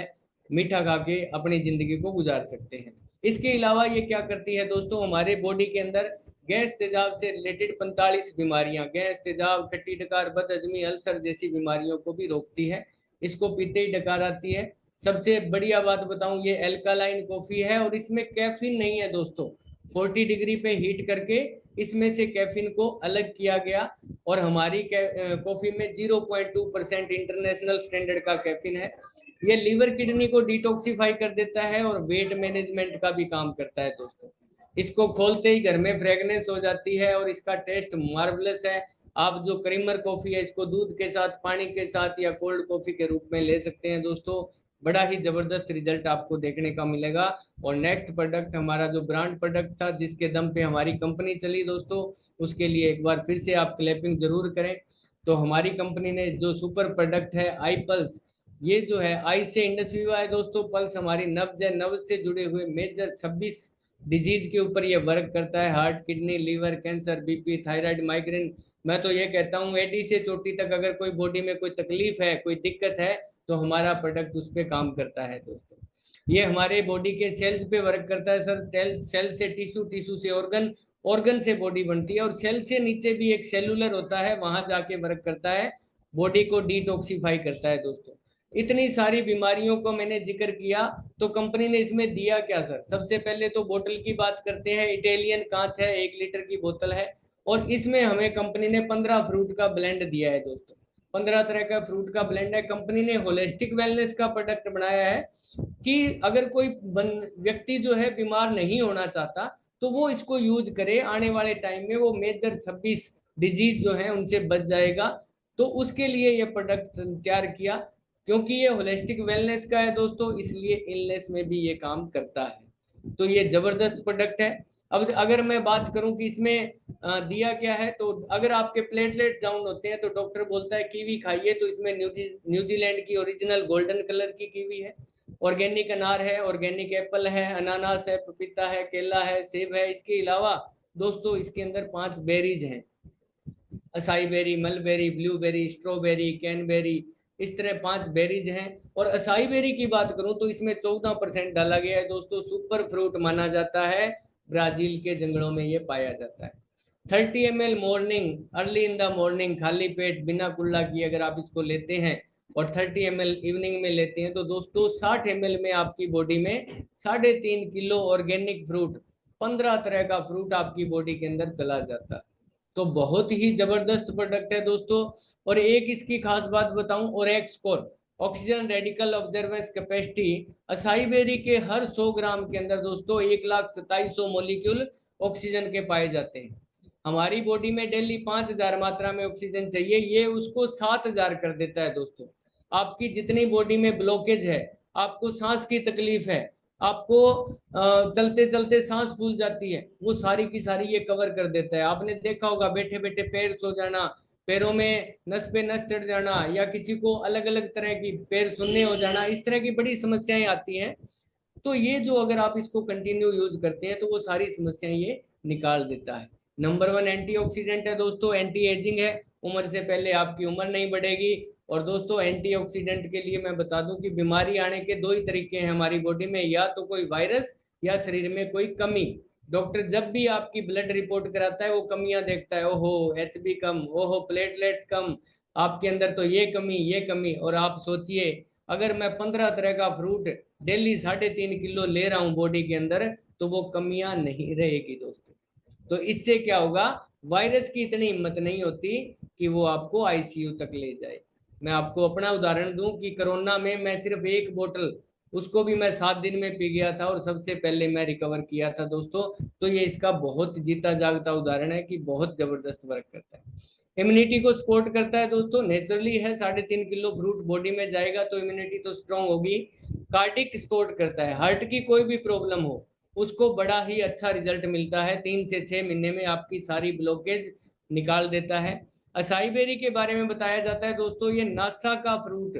मीठा खा के अपनी जिंदगी को गुजार सकते हैं। इसके अलावा ये क्या करती है दोस्तों, हमारे बॉडी के अंदर गैस तेजाब से रिलेटेड 45 बीमारियां, गैस तेजाब, खट्टी डकार, बदहजमी, अल्सर जैसी बीमारियों को भी रोकती है। इसको पीते ही डकार आती है। सबसे बढ़िया बात बताऊं, ये एल्कालाइन कॉफी है और इसमें कैफीन नहीं है दोस्तों। 40 डिग्री पे हीट करके इसमें से कैफीन को अलग किया गया, और हमारी कॉफी में 0.2% इंटरनेशनल स्टैंडर्ड का कैफीन है। ये लीवर किडनी को डिटॉक्सिफाई कर देता है और वेट मैनेजमेंट का भी काम करता है दोस्तों। इसको खोलते ही घर में फ्रेगनेंस हो जाती है और इसका टेस्ट मार्वलस है। आप जो क्रीमर कॉफी है इसको दूध के साथ, पानी के साथ या कोल्ड कॉफी के रूप में ले सकते हैं दोस्तों। बड़ा ही जबरदस्त रिजल्ट आपको देखने का मिलेगा। और नेक्स्ट प्रोडक्ट हमारा जो ब्रांड प्रोडक्ट था जिसके दम पे हमारी कंपनी चली दोस्तों, उसके लिए एक बार फिर से आप क्लैपिंग जरूर करें। तो हमारी कंपनी ने जो सुपर प्रोडक्ट है आई पल्स, ये जो है आई से इंडस्ट्रीवा है दोस्तों, पल्स हमारी नब्ज है, नब्ज से जुड़े हुए मेजर 26 डिजीज के ऊपर ये वर्क करता है। Heart, kidney, liver, cancer, BP, thyroid, migraine. मैं तो ये कहता हूँ एडी से चोटी तक अगर कोई बॉडी में कोई तकलीफ है, कोई दिक्कत है, तो हमारा प्रोडक्ट उस पर काम करता है दोस्तों। ये हमारे बॉडी के सेल्स पे वर्क करता है सर। सेल से टिश्यू, टिश्यू से ऑर्गन, ऑर्गन से बॉडी बनती है, और सेल से नीचे भी एक सेलुलर होता है, वहां जाके वर्क करता है, बॉडी को डिटॉक्सिफाई करता है दोस्तों। इतनी सारी बीमारियों को मैंने जिक्र किया, तो कंपनी ने इसमें दिया क्या सर? सबसे पहले तो बोतल की बात करते हैं। इटालियन कांच है, 1 लीटर की बोतल है, और इसमें हमें कंपनी ने 15 फ्रूट का ब्लेंड दिया है दोस्तों। 15 तरह का फ्रूट का ब्लेंड है। कंपनी ने होलिस्टिक वेलनेस का प्रोडक्ट बनाया है कि अगर कोई व्यक्ति जो है बीमार नहीं होना चाहता तो वो इसको यूज करे, आने वाले टाइम में वो मेजर 26 डिजीज जो है उनसे बच जाएगा। तो उसके लिए ये प्रोडक्ट तैयार किया, क्योंकि ये होलिस्टिक वेलनेस का है दोस्तों, इसलिए इलनेस में भी ये काम करता है। तो ये जबरदस्त प्रोडक्ट है। अब अगर मैं बात करूं कि इसमें दिया क्या है, तो अगर आपके प्लेटलेट डाउन होते हैं तो डॉक्टर बोलता है कीवी खाइए, तो इसमें न्यूजीलैंड की ओरिजिनल गोल्डन कलर की कीवी है, ऑर्गेनिक अनार है, ऑर्गेनिक एप्पल है, अनानास है, पपीता है, केला है, सेब है। इसके अलावा दोस्तों इसके अंदर 5 बेरीज हैं, acai berry, mulberry, blueberry, strawberry, cranberry, इस तरह 5 बेरीज हैं। और असाई बेरी की बात करूं तो इसमें 14% डाला गया है दोस्तों। सुपर फ्रूट माना जाता है, ब्राजील के जंगलों में ये पाया जाता है। 30 ml morning, early in the morning, खाली पेट बिना कुल्ला किए अगर आप इसको लेते हैं, और 30 ml इवनिंग में लेते हैं, तो दोस्तों 60 ml में आपकी बॉडी में 3.5 किलो ऑर्गेनिक फ्रूट, 15 तरह का फ्रूट आपकी बॉडी के अंदर चला जाता है। तो बहुत ही जबरदस्त प्रोडक्ट है दोस्तों। और एक इसकी खास बात बताऊं, और एक score, oxygen radical absorbance capacity, acai berry के हर 100 ग्राम के अंदर दोस्तों 1,27,000 मॉलिक्यूल ऑक्सीजन के पाए जाते हैं। हमारी बॉडी में डेली 5,000 मात्रा में ऑक्सीजन चाहिए, ये उसको 7,000 कर देता है दोस्तों। आपकी जितनी बॉडी में ब्लॉकेज है, आपको सांस की तकलीफ है, आपको चलते चलते सांस फूल जाती है, वो सारी की सारी ये कवर कर देता है। आपने देखा होगा बैठे बैठे पैर सो जाना, पैरों में नस पे नस चढ़ जाना, या किसी को अलग अलग तरह की पैर सुन्ने हो जाना, इस तरह की बड़ी समस्याएं आती हैं। तो ये जो अगर आप इसको कंटिन्यू यूज करते हैं तो वो सारी समस्याएं ये निकाल देता है। नंबर 1 एंटीऑक्सीडेंट है दोस्तों, एंटी एजिंग है, उम्र से पहले आपकी उम्र नहीं बढ़ेगी। और दोस्तों एंटीऑक्सीडेंट के लिए मैं बता दूं कि बीमारी आने के 2 ही तरीके हैं हमारी बॉडी में, या तो कोई वायरस या शरीर में कोई कमी। डॉक्टर जब भी आपकी ब्लड रिपोर्ट कराता है वो कमियां देखता है, ओहो HB कम, ओहो प्लेटलेट्स कम, आपके अंदर तो ये कमी, ये कमी। और आप सोचिए अगर मैं 15 तरह का फ्रूट डेली 3.5 किलो ले रहा हूँ बॉडी के अंदर, तो वो कमियां नहीं रहेगी दोस्तों। तो इससे क्या होगा, वायरस की इतनी हिम्मत नहीं होती कि वो आपको आईसीयू तक ले जाए। मैं आपको अपना उदाहरण दूं कि कोरोना में मैं सिर्फ 1 बोतल, उसको भी मैं 7 दिन में पी गया था, और सबसे पहले मैं रिकवर किया था दोस्तों। तो ये इसका बहुत जीता जागता उदाहरण है कि बहुत जबरदस्त वर्क करता है। इम्यूनिटी को सपोर्ट करता है दोस्तों, नेचुरली है। 3.5 किलो फ्रूट बॉडी में जाएगा तो इम्यूनिटी तो स्ट्रांग होगी। कार्डिक सपोर्ट करता है, हार्ट की कोई भी प्रॉब्लम हो उसको बड़ा ही अच्छा रिजल्ट मिलता है, 3 से 6 महीने में आपकी सारी ब्लॉकेज निकाल देता है। असाई बेरी के बारे में बताया जाता है दोस्तों, ये नासा का फ्रूट,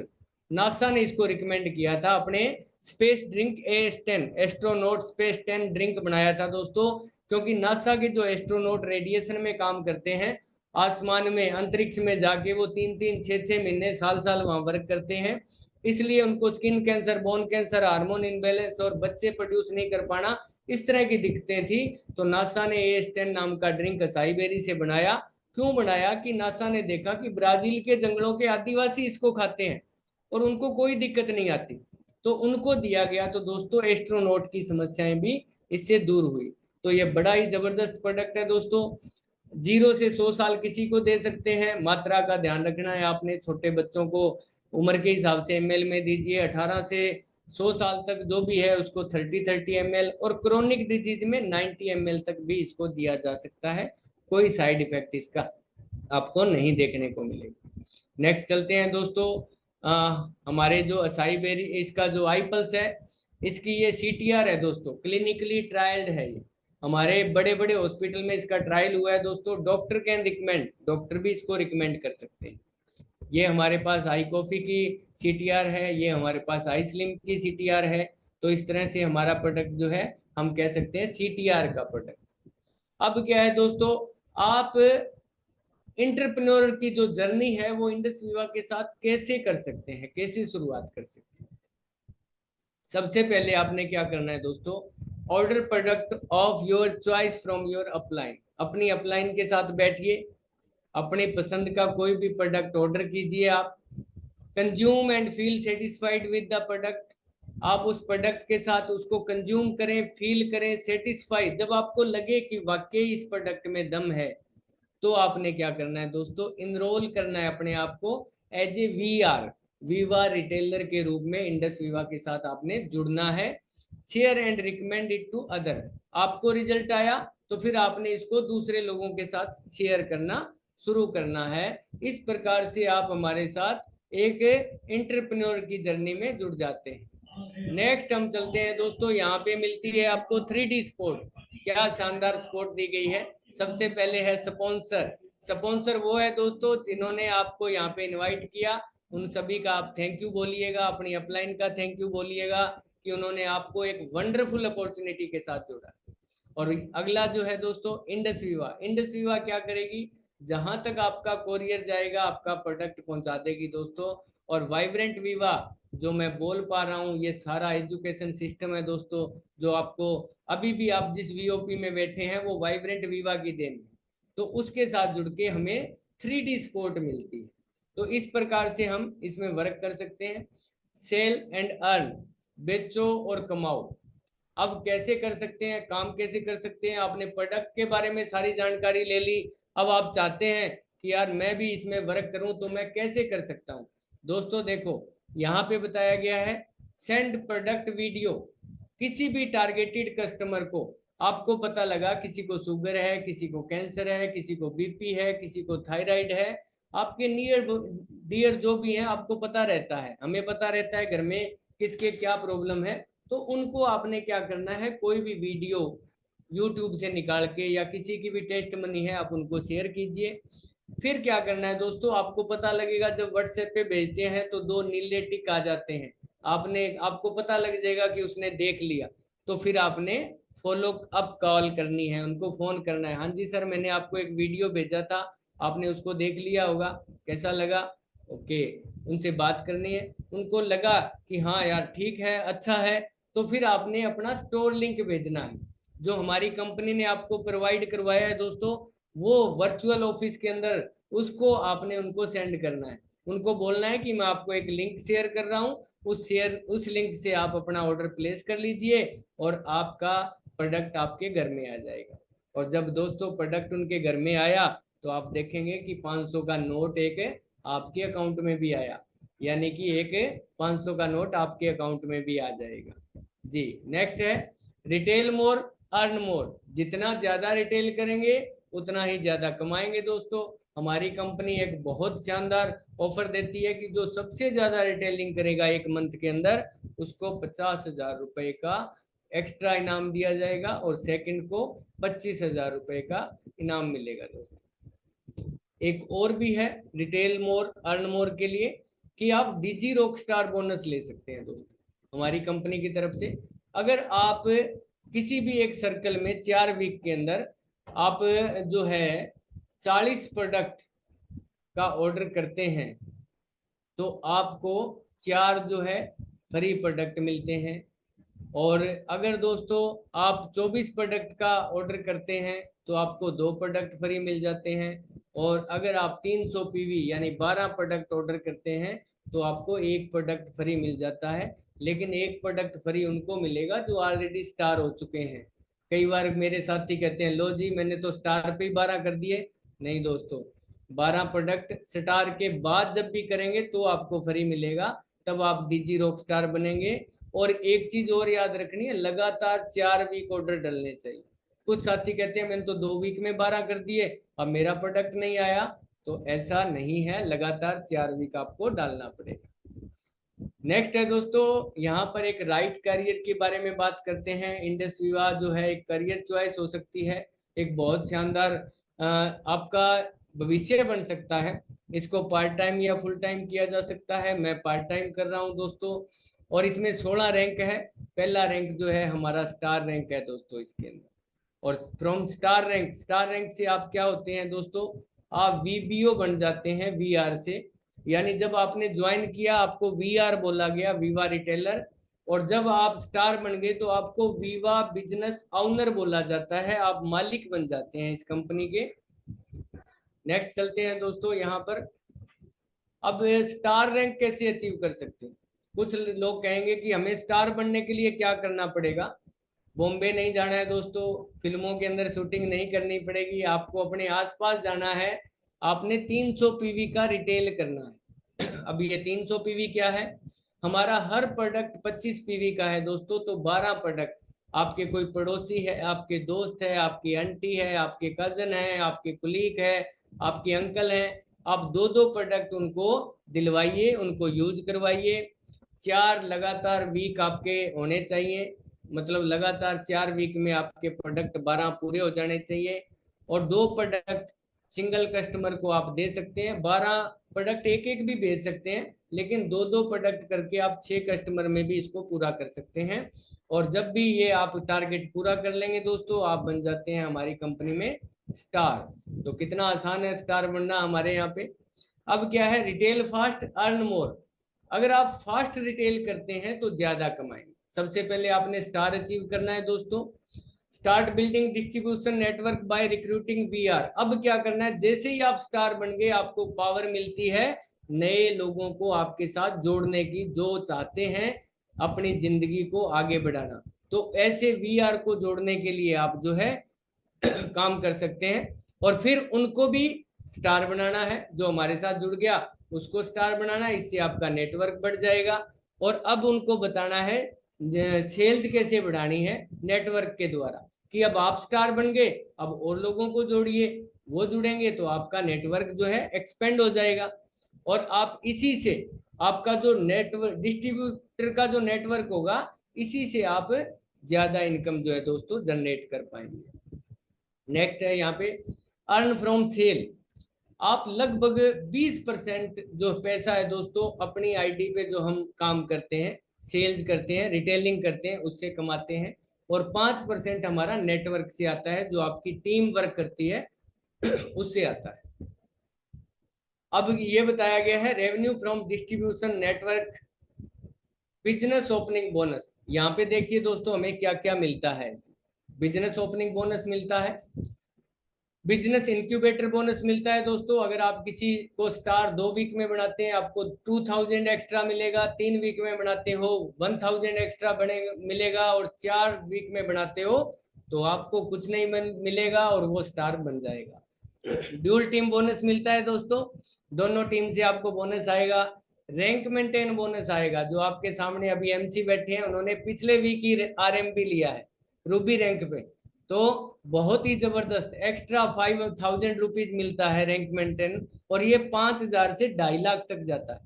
नासा ने इसको रिकमेंड किया था, अपने space drink AS10, astronaut space 10 drink बनाया था दोस्तों। क्योंकि नासा के जो एस्ट्रोनॉट रेडिएशन में काम करते हैं, आसमान में अंतरिक्ष में जाके वो 3-3, 6-6 महीने, साल वहां वर्क करते हैं, इसलिए उनको skin cancer, bone cancer, hormone imbalance और बच्चे प्रोड्यूस नहीं कर पाना, इस तरह की दिक्कतें थी। तो नासा ने AS10 नाम का ड्रिंक असाई बेरी से बनाया। क्यों बनाया कि नासा ने देखा कि ब्राजील के जंगलों के आदिवासी इसको खाते हैं और उनको कोई दिक्कत नहीं आती, तो उनको दिया गया। तो दोस्तों एस्ट्रोनॉट की समस्याएं भी इससे दूर हुई। तो ये बड़ा ही जबरदस्त प्रोडक्ट है दोस्तों। 0 से 100 साल किसी को दे सकते हैं। मात्रा का ध्यान रखना है आपने, छोटे बच्चों को उम्र के हिसाब से ml में दीजिए। 18 से 100 साल तक जो भी है उसको 30 ml, और क्रोनिक डिजीज में 90 ml तक भी इसको दिया जा सकता है, कोई साइड इफेक्ट इसका आपको नहीं देखने को मिलेगी। नेक्स्ट चलते हैं दोस्तों, हमारे जो असाई बेरी, इसका जो आई पल्स है, इसकी ये सीटीआर है दोस्तों, क्लिनिकली ट्रायल्ड है। ये हमारे बड़े बड़े हॉस्पिटल में इसका ट्रायल हुआ है दोस्तों। डॉक्टर कैन रिकमेंड, डॉक्टर भी इसको रिकमेंड कर सकते हैं। ये हमारे पास आई कॉफी की सीटीआर है, ये हमारे पास आई स्लिम की सीटीआर है। तो इस तरह से हमारा प्रोडक्ट जो है हम कह सकते हैं सीटीआर का प्रोडक्ट। अब क्या है दोस्तों, आप इंटरप्रेन्योर की जो जर्नी है वो इंडस विवा के साथ कैसे कर सकते हैं, कैसे शुरुआत कर सकते हैं। सबसे पहले आपने क्या करना है दोस्तों, order product of your choice from your upline. अपनी अपलाइन के साथ बैठिए, अपनी पसंद का कोई भी प्रोडक्ट ऑर्डर कीजिए आप। Consume and feel satisfied with the product. आप उस प्रोडक्ट के साथ उसको कंज्यूम करें, फील करें, सेटिस्फाई। जब आपको लगे कि वाकई इस प्रोडक्ट में दम है, तो आपने क्या करना है दोस्तों, इनरोल करना है अपने आप को as a VR, Viva retailer के रूप में इंडस वीवा के साथ आपने जुड़ना है। Share and recommend it to other. आपको रिजल्ट आया तो फिर आपने इसको दूसरे लोगों के साथ शेयर करना शुरू करना है। इस प्रकार से आप हमारे साथ एक एंटरप्रेन्योर की जर्नी में जुड़ जाते हैं। नेक्स्ट हम चलते हैं दोस्तों, यहाँ पे मिलती है आपको 3D स्पोर्ट। क्या शानदार स्पोर्ट दी गई है। सबसे पहले है स्पॉन्सर। स्पॉन्सर वो है दोस्तों जिन्होंने आपको यहाँ पे इनवाइट किया, उन सभी का आप थैंक यू बोलिएगा, अपनी अपलाइन का थैंक यू बोलिएगा कि उन्होंने आपको एक वंडरफुल अपॉर्चुनिटी के साथ जोड़ा। और अगला जो है दोस्तों इंडस विवा। इंडस विवा क्या करेगी, जहां तक आपका कोरियर जाएगा आपका प्रोडक्ट पहुंचा देगी दोस्तों। और वाइब्रेंट विवा जो मैं बोल पा रहा हूँ, ये सारा एजुकेशन सिस्टम है दोस्तों, जो आपको अभी भी आप जिस वीओपी में बैठे हैं वो वाइब्रेंट विवा की देन है। तो उसके साथ जुड़ के हमें 3D सपोर्ट मिलती है। तो इस प्रकार से हम इसमें वर्क कर सकते हैं। सेल एंड अर्न, बेचो और कमाओ। अब कैसे कर सकते हैं, काम कैसे कर सकते हैं। आपने प्रोडक्ट के बारे में सारी जानकारी ले ली, अब आप चाहते हैं कि यार मैं भी इसमें वर्क करूं तो मैं कैसे कर सकता हूं। दोस्तों देखो, यहाँ पे बताया गया है सेंड प्रोडक्ट वीडियो। किसी भी टारगेटेड कस्टमर को, आपको पता लगा किसी को शुगर है, किसी को कैंसर है, किसी को बीपी है, किसी को थायराइड है, आपके नियर डियर जो भी हैं आपको पता रहता है, हमें पता रहता है घर में किसके क्या प्रॉब्लम है। तो उनको आपने क्या करना है, कोई भी वीडियो यूट्यूब से निकाल के या किसी की भी टेस्ट मनी है आप उनको शेयर कीजिए। फिर क्या करना है दोस्तों, आपको पता लगेगा जब व्हाट्सएप पे भेजते हैं तो 2 नीले टिक आ जाते हैं, आपको पता लग जाएगा कि उसने देख लिया। तो फिर आपने फॉलो अप कॉल करनी है, उनको फोन करना है, हाँ जी सर मैंने आपको एक वीडियो भेजा था, आपने उसको देख लिया होगा, कैसा लगा, ओके। उनसे बात करनी है, उनको लगा कि हाँ यार ठीक है, अच्छा है, तो फिर आपने अपना स्टोर लिंक भेजना है जो हमारी कंपनी ने आपको प्रोवाइड करवाया है दोस्तों। वो वर्चुअल ऑफिस के अंदर उसको आपने उनको सेंड करना है। उनको बोलना है कि मैं आपको एक लिंक शेयर कर रहा हूँ, उस लिंक से आप अपना ऑर्डर प्लेस कर लीजिए और आपका प्रोडक्ट आपके घर में आ जाएगा। और जब दोस्तों प्रोडक्ट उनके घर में आया तो आप देखेंगे कि 500 का नोट एक आपके अकाउंट में भी आया, यानी कि एक 500 का नोट आपके अकाउंट में भी आ जाएगा जी। नेक्स्ट है रिटेल मोर अर्न मोर। जितना ज्यादा रिटेल करेंगे उतना ही ज्यादा कमाएंगे दोस्तों। हमारी कंपनी एक बहुत शानदार ऑफर देती है कि जो सबसे ज्यादा रिटेलिंग करेगा एक मंथ के अंदर उसको 50,000 रुपए का एक्स्ट्रा इनाम दिया जाएगा और सेकंड को 25,000 रुपए का इनाम मिलेगा दोस्तों। एक और भी है रिटेल मोर अर्न मोर के लिए कि आप डिजी रॉक स्टार बोनस ले सकते हैं दोस्तों हमारी कंपनी की तरफ से। अगर आप किसी भी एक सर्कल में 4 वीक के अंदर आप जो है 40 प्रोडक्ट का ऑर्डर करते हैं तो आपको 4 जो है फ्री प्रोडक्ट मिलते हैं। और अगर दोस्तों आप 24 प्रोडक्ट का ऑर्डर करते हैं तो आपको 2 प्रोडक्ट फ्री मिल जाते हैं। और अगर आप 300 पीवी यानी 12 प्रोडक्ट ऑर्डर करते हैं तो आपको 1 प्रोडक्ट फ्री मिल जाता है। लेकिन 1 प्रोडक्ट फ्री उनको मिलेगा जो ऑलरेडी स्टार हो चुके हैं। कई बार मेरे साथी कहते हैं लो जी मैंने तो स्टार पे ही 12 कर दिए। नहीं दोस्तों, 12 प्रोडक्ट स्टार के बाद जब भी करेंगे तो आपको फ्री मिलेगा, तब आप डिजी रॉक स्टार बनेंगे। और एक चीज और याद रखनी है, लगातार 4 वीक ऑर्डर डलने चाहिए। कुछ साथी कहते हैं मैंने तो 2 वीक में 12 कर दिए अब मेरा प्रोडक्ट नहीं आया, तो ऐसा नहीं है, लगातार 4 वीक आपको डालना पड़ेगा। नेक्स्ट है दोस्तों, यहाँ पर एक राइट करियर के बारे में बात करते हैं। इंडस विवा जो है एक करियर चॉइस हो सकती है, एक बहुत शानदार आपका भविष्य बन सकता है। इसको पार्ट टाइम या फुल टाइम किया जा सकता है। मैं पार्ट टाइम कर रहा हूँ दोस्तों, और इसमें 16 रैंक है। पहला रैंक जो है हमारा स्टार रैंक है दोस्तों इसके अंदर। और फ्रॉम स्टार रैंक से आप क्या होते हैं दोस्तों, आप वीबीओ बन जाते हैं वीआर से। यानी जब आपने ज्वाइन किया आपको वीआर बोला गया, वीवा रिटेलर, और जब आप स्टार बन गए तो आपको वीवा बिजनेस ऑनर बोला जाता है, आप मालिक बन जाते हैं इस कंपनी के। नेक्स्ट चलते हैं दोस्तों यहाँ पर। अब स्टार रैंक कैसे अचीव कर सकते हैं? कुछ लोग कहेंगे कि हमें स्टार बनने के लिए क्या करना पड़ेगा। बॉम्बे नहीं जाना है दोस्तों, फिल्मों के अंदर शूटिंग नहीं करनी पड़ेगी, आपको अपने आसपास जाना है। आपने 300 पीवी का रिटेल करना है। अब ये 300 पीवी क्या है, हमारा हर प्रोडक्ट 25 पीवी का है दोस्तों। तो 12 प्रोडक्ट, आपके कोई पड़ोसी है, आपके दोस्त है, आपकी आंटी है, आपके कजन है, आपके कुलीग है, आपके अंकल है, आप 2-2 प्रोडक्ट उनको दिलवाइए, उनको यूज करवाइए। 4 लगातार वीक आपके होने चाहिए, मतलब लगातार 4 वीक में आपके प्रोडक्ट 12 पूरे हो जाने चाहिए। और 2 प्रोडक्ट सिंगल कस्टमर को आप दे सकते हैं, 12 प्रोडक्ट एक एक भी भेज सकते हैं, लेकिन 2-2 प्रोडक्ट करके आप 6 कस्टमर में भी इसको पूरा कर सकते हैं। और जब भी ये आप टारगेट पूरा कर लेंगे दोस्तों, आप बन जाते हैं हमारी कंपनी में स्टार। तो कितना आसान है स्टार बनना हमारे यहाँ पे। अब क्या है, रिटेल फास्ट अर्न मोर। अगर आप फास्ट रिटेल करते हैं तो ज्यादा कमाएंगे। सबसे पहले आपने स्टार अचीव करना है दोस्तों। Start building distribution network by recruiting VR. अब क्या करना है, जैसे ही आप स्टार बन गए आपको पावर मिलती है नए लोगों को आपके साथ जोड़ने की, जो चाहते हैं अपनी जिंदगी को आगे बढ़ाना। तो ऐसे वीआर को जोड़ने के लिए आप जो है काम कर सकते हैं, और फिर उनको भी स्टार बनाना है। जो हमारे साथ जुड़ गया उसको स्टार बनाना है, इससे आपका नेटवर्क बढ़ जाएगा। और अब उनको बताना है सेल्स कैसे बढ़ानी है नेटवर्क के द्वारा, कि अब आप स्टार बन गए, अब और लोगों को जोड़िए, वो जुड़ेंगे तो आपका नेटवर्क जो है एक्सपेंड हो जाएगा। और आप इसी से आपका जो नेटवर्क डिस्ट्रीब्यूटर का जो नेटवर्क होगा, इसी से आप ज्यादा इनकम जो है दोस्तों जनरेट कर पाएंगे। नेक्स्ट है यहाँ पे अर्न फ्रॉम सेल। आप लगभग 20% जो पैसा है दोस्तों अपनी आईडी पे जो हम काम करते हैं, सेल्स करते हैं, रिटेलिंग करते हैं, उससे कमाते हैं। और 5% हमारा नेटवर्क से आता है, जो आपकी टीम वर्क करती है उससे आता है। अब ये बताया गया है revenue from distribution network business opening bonus. यहाँ पे देखिए दोस्तों हमें क्या क्या मिलता है। बिजनेस ओपनिंग बोनस मिलता है, बिजनेस इंक्यूबेटर बोनस मिलता है दोस्तों। अगर आप किसी को स्टार 2 वीक में बनाते हैं आपको 2000 एक्स्ट्रा मिलेगा, 3 वीक में बनाते हो 1000 एक्स्ट्रा बने मिलेगा, और 4 वीक में बनाते हो तो आपको कुछ नहीं मिलेगा और वो स्टार बन जाएगा। ड्यूल टीम बोनस मिलता है दोस्तों, दोनों टीम से आपको बोनस आएगा। रैंक मेंटेन बोनस आएगा, जो आपके सामने अभी एमसी बैठे हैं उन्होंने पिछले वीक ही आरएमपी लिया है रूबी रैंक पे, तो बहुत ही जबरदस्त एक्स्ट्रा 5000 रुपीज मिलता है रैंक मेंटेन, और ये 5000 से 2.5 लाख तक जाता है।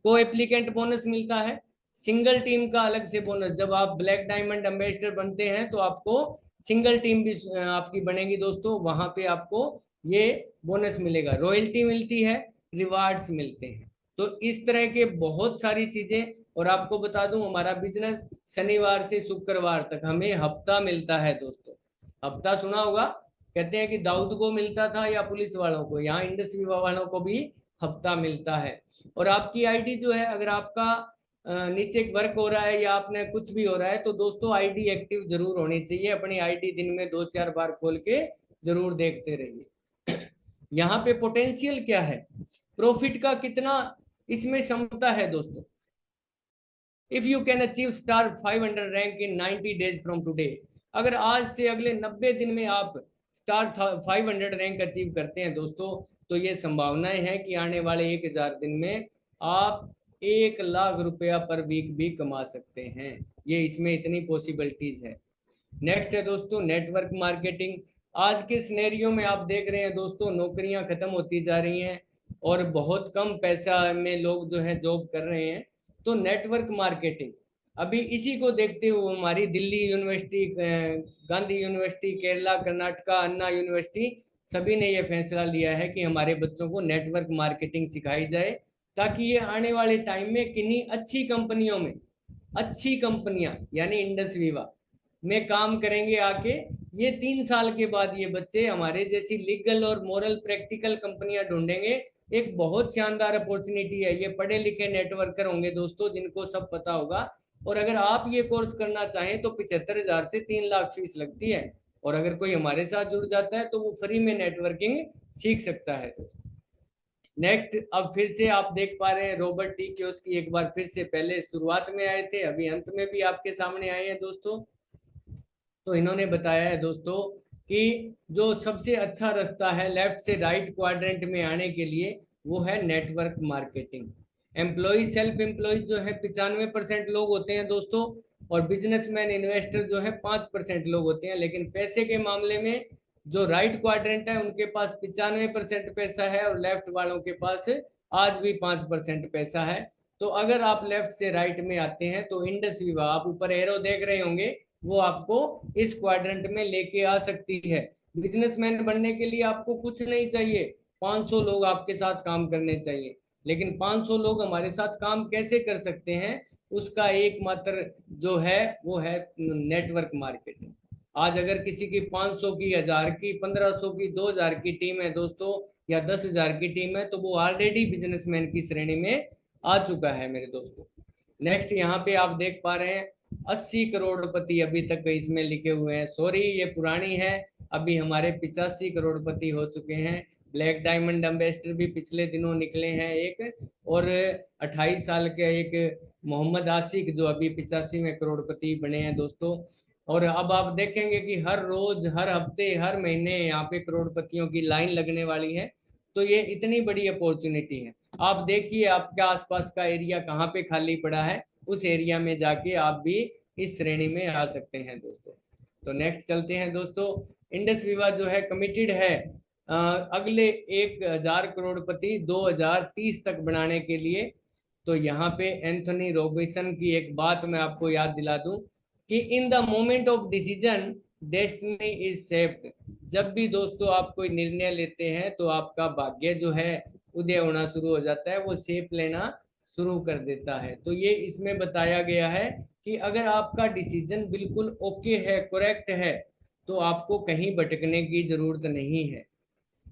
को एप्लीकेंट बोनस मिलता है, सिंगल टीम का अलग से बोनस। जब आप ब्लैक डायमंड एम्बेसडर बनते हैं तो आपको सिंगल टीम भी आपकी बनेगी दोस्तों, वहां पे आपको ये बोनस मिलेगा। रॉयल्टी मिलती है, रिवार्ड्स मिलते हैं। तो इस तरह के बहुत सारी चीजें। और आपको बता दूं हमारा बिजनेस शनिवार से शुक्रवार तक हमें हफ्ता मिलता है दोस्तों। हफ्ता सुना होगा, कहते हैं कि दाऊद को मिलता था या पुलिस वालों को, यहाँ इंडस विवा वालों को भी हफ्ता मिलता है। और आपकी आईडी जो है, अगर आपका नीचे वर्क हो रहा है या आपने कुछ भी हो रहा है, तो दोस्तों आईडी एक्टिव जरूर होनी चाहिए। अपनी आईडी दिन में 2-4 बार खोल के जरूर देखते रहिए। यहाँ पे पोटेंशियल क्या है, प्रॉफिट का कितना इसमें क्षमता है दोस्तों। If you can achieve star 500 rank in 90 days from today. अगर आज से अगले 90 दिन में आप स्टार 500 रैंक अचीव करते हैं दोस्तों, तो ये संभावनाएं हैं कि आने वाले 1000 दिन में आप 1 लाख रुपया पर वीक भी कमा सकते हैं। ये इसमें इतनी पॉसिबिलिटीज है। नेक्स्ट है दोस्तों नेटवर्क मार्केटिंग। आज के सिनेरियो में आप देख रहे हैं दोस्तों, नौकरियां खत्म होती जा रही हैं और बहुत कम पैसा में लोग जो है जॉब कर रहे हैं। तो नेटवर्क मार्केटिंग, अभी इसी को देखते हुए हमारी दिल्ली यूनिवर्सिटी, गांधी यूनिवर्सिटी, केरला, कर्नाटका, अन्ना यूनिवर्सिटी, सभी ने यह फैसला लिया है कि हमारे बच्चों को नेटवर्क मार्केटिंग सिखाई जाए, ताकि ये आने वाले टाइम में किन्हीं अच्छी कंपनियों में, अच्छी कंपनियां यानी इंडस वीवा में काम करेंगे आके। ये 3 साल के बाद ये बच्चे हमारे जैसी लीगल और मोरल प्रैक्टिकल कंपनियां ढूंढेंगे। एक बहुत शानदार अपॉर्चुनिटी है। ये पढ़े लिखे नेटवर्कर होंगे दोस्तों, जिनको सब पता होगा। और अगर आप ये कोर्स करना चाहें तो 75,000 से 3 लाख फीस लगती है। और अगर कोई हमारे साथ जुड़ जाता है तो वो फ्री में नेटवर्किंग सीख सकता है दोस्तों। नेक्स्ट, अब फिर से आप देख पा रहे हैं रॉबर्ट टी कियोस्की एक बार फिर से, पहले शुरुआत में आए थे, अभी अंत में भी आपके सामने आए हैं दोस्तों। तो इन्होंने बताया है दोस्तों कि जो सबसे अच्छा रास्ता है लेफ्ट से राइट क्वाड्रेंट में आने के लिए, वो है network marketing. Employ self employ जो है 95% लोग होते हैं दोस्तों, और बिजनेसमैन इन्वेस्टर जो है 5% लोग होते हैं। लेकिन पैसे के मामले में जो राइट क्वाड्रेंट है उनके पास 95% पैसा है, और लेफ्ट वालों के पास आज भी 5% पैसा है। तो अगर आप लेफ्ट से राइट में आते हैं तो इंडस विवा, आप ऊपर एरो देख रहे होंगे, वो आपको इस क्वाड्रेंट में लेके आ सकती है। बिजनेसमैन बनने के लिए आपको कुछ नहीं चाहिए, 500 लोग आपके साथ काम करने चाहिए। लेकिन 500 लोग हमारे साथ काम कैसे कर सकते हैं, उसका एकमात्र जो है वो है नेटवर्क मार्केटिंग। आज अगर किसी की 500 की, 1000 की, 1500 की, 2000 की टीम है दोस्तों, या 10,000 की टीम है, तो वो ऑलरेडी बिजनेसमैन की श्रेणी में आ चुका है मेरे दोस्तों। नेक्स्ट यहाँ पे आप देख पा रहे हैं 80 करोड़पति अभी तक इसमें लिखे हुए हैं। सॉरी, ये पुरानी है, अभी हमारे 85 करोड़पति हो चुके हैं। ब्लैक डायमंड एम्बेसडर भी पिछले दिनों निकले हैं एक, और 28 साल के एक मोहम्मद आशिक जो अभी 85वें करोड़पति बने हैं दोस्तों। और अब आप देखेंगे कि हर रोज, हर हफ्ते, हर महीने यहाँ पे करोड़पतियों की लाइन लगने वाली है। तो ये इतनी बड़ी अपॉर्चुनिटी है। आप देखिए आपके आसपास का एरिया कहाँ पे खाली पड़ा है, उस एरिया में जाके आप भी इस श्रेणी में आ सकते हैं दोस्तों। तो नेक्स्ट चलते हैं दोस्तों। इंडस विवा जो है कमिटेड है अगले 1,000 करोड़पति 2030 तक बनाने के लिए। तो यहाँ पे एंथनी रॉबिन्सन की एक बात मैं आपको याद दिला दूं कि in the moment of decision destiny is saved. जब भी दोस्तों आप कोई निर्णय लेते हैं तो आपका भाग्य जो है उदय होना शुरू हो जाता है, वो शेप लेना शुरू कर देता है। तो ये इसमें बताया गया है कि अगर आपका डिसीजन बिल्कुल ओके है, करेक्ट है, तो आपको कहीं भटकने की जरूरत नहीं है।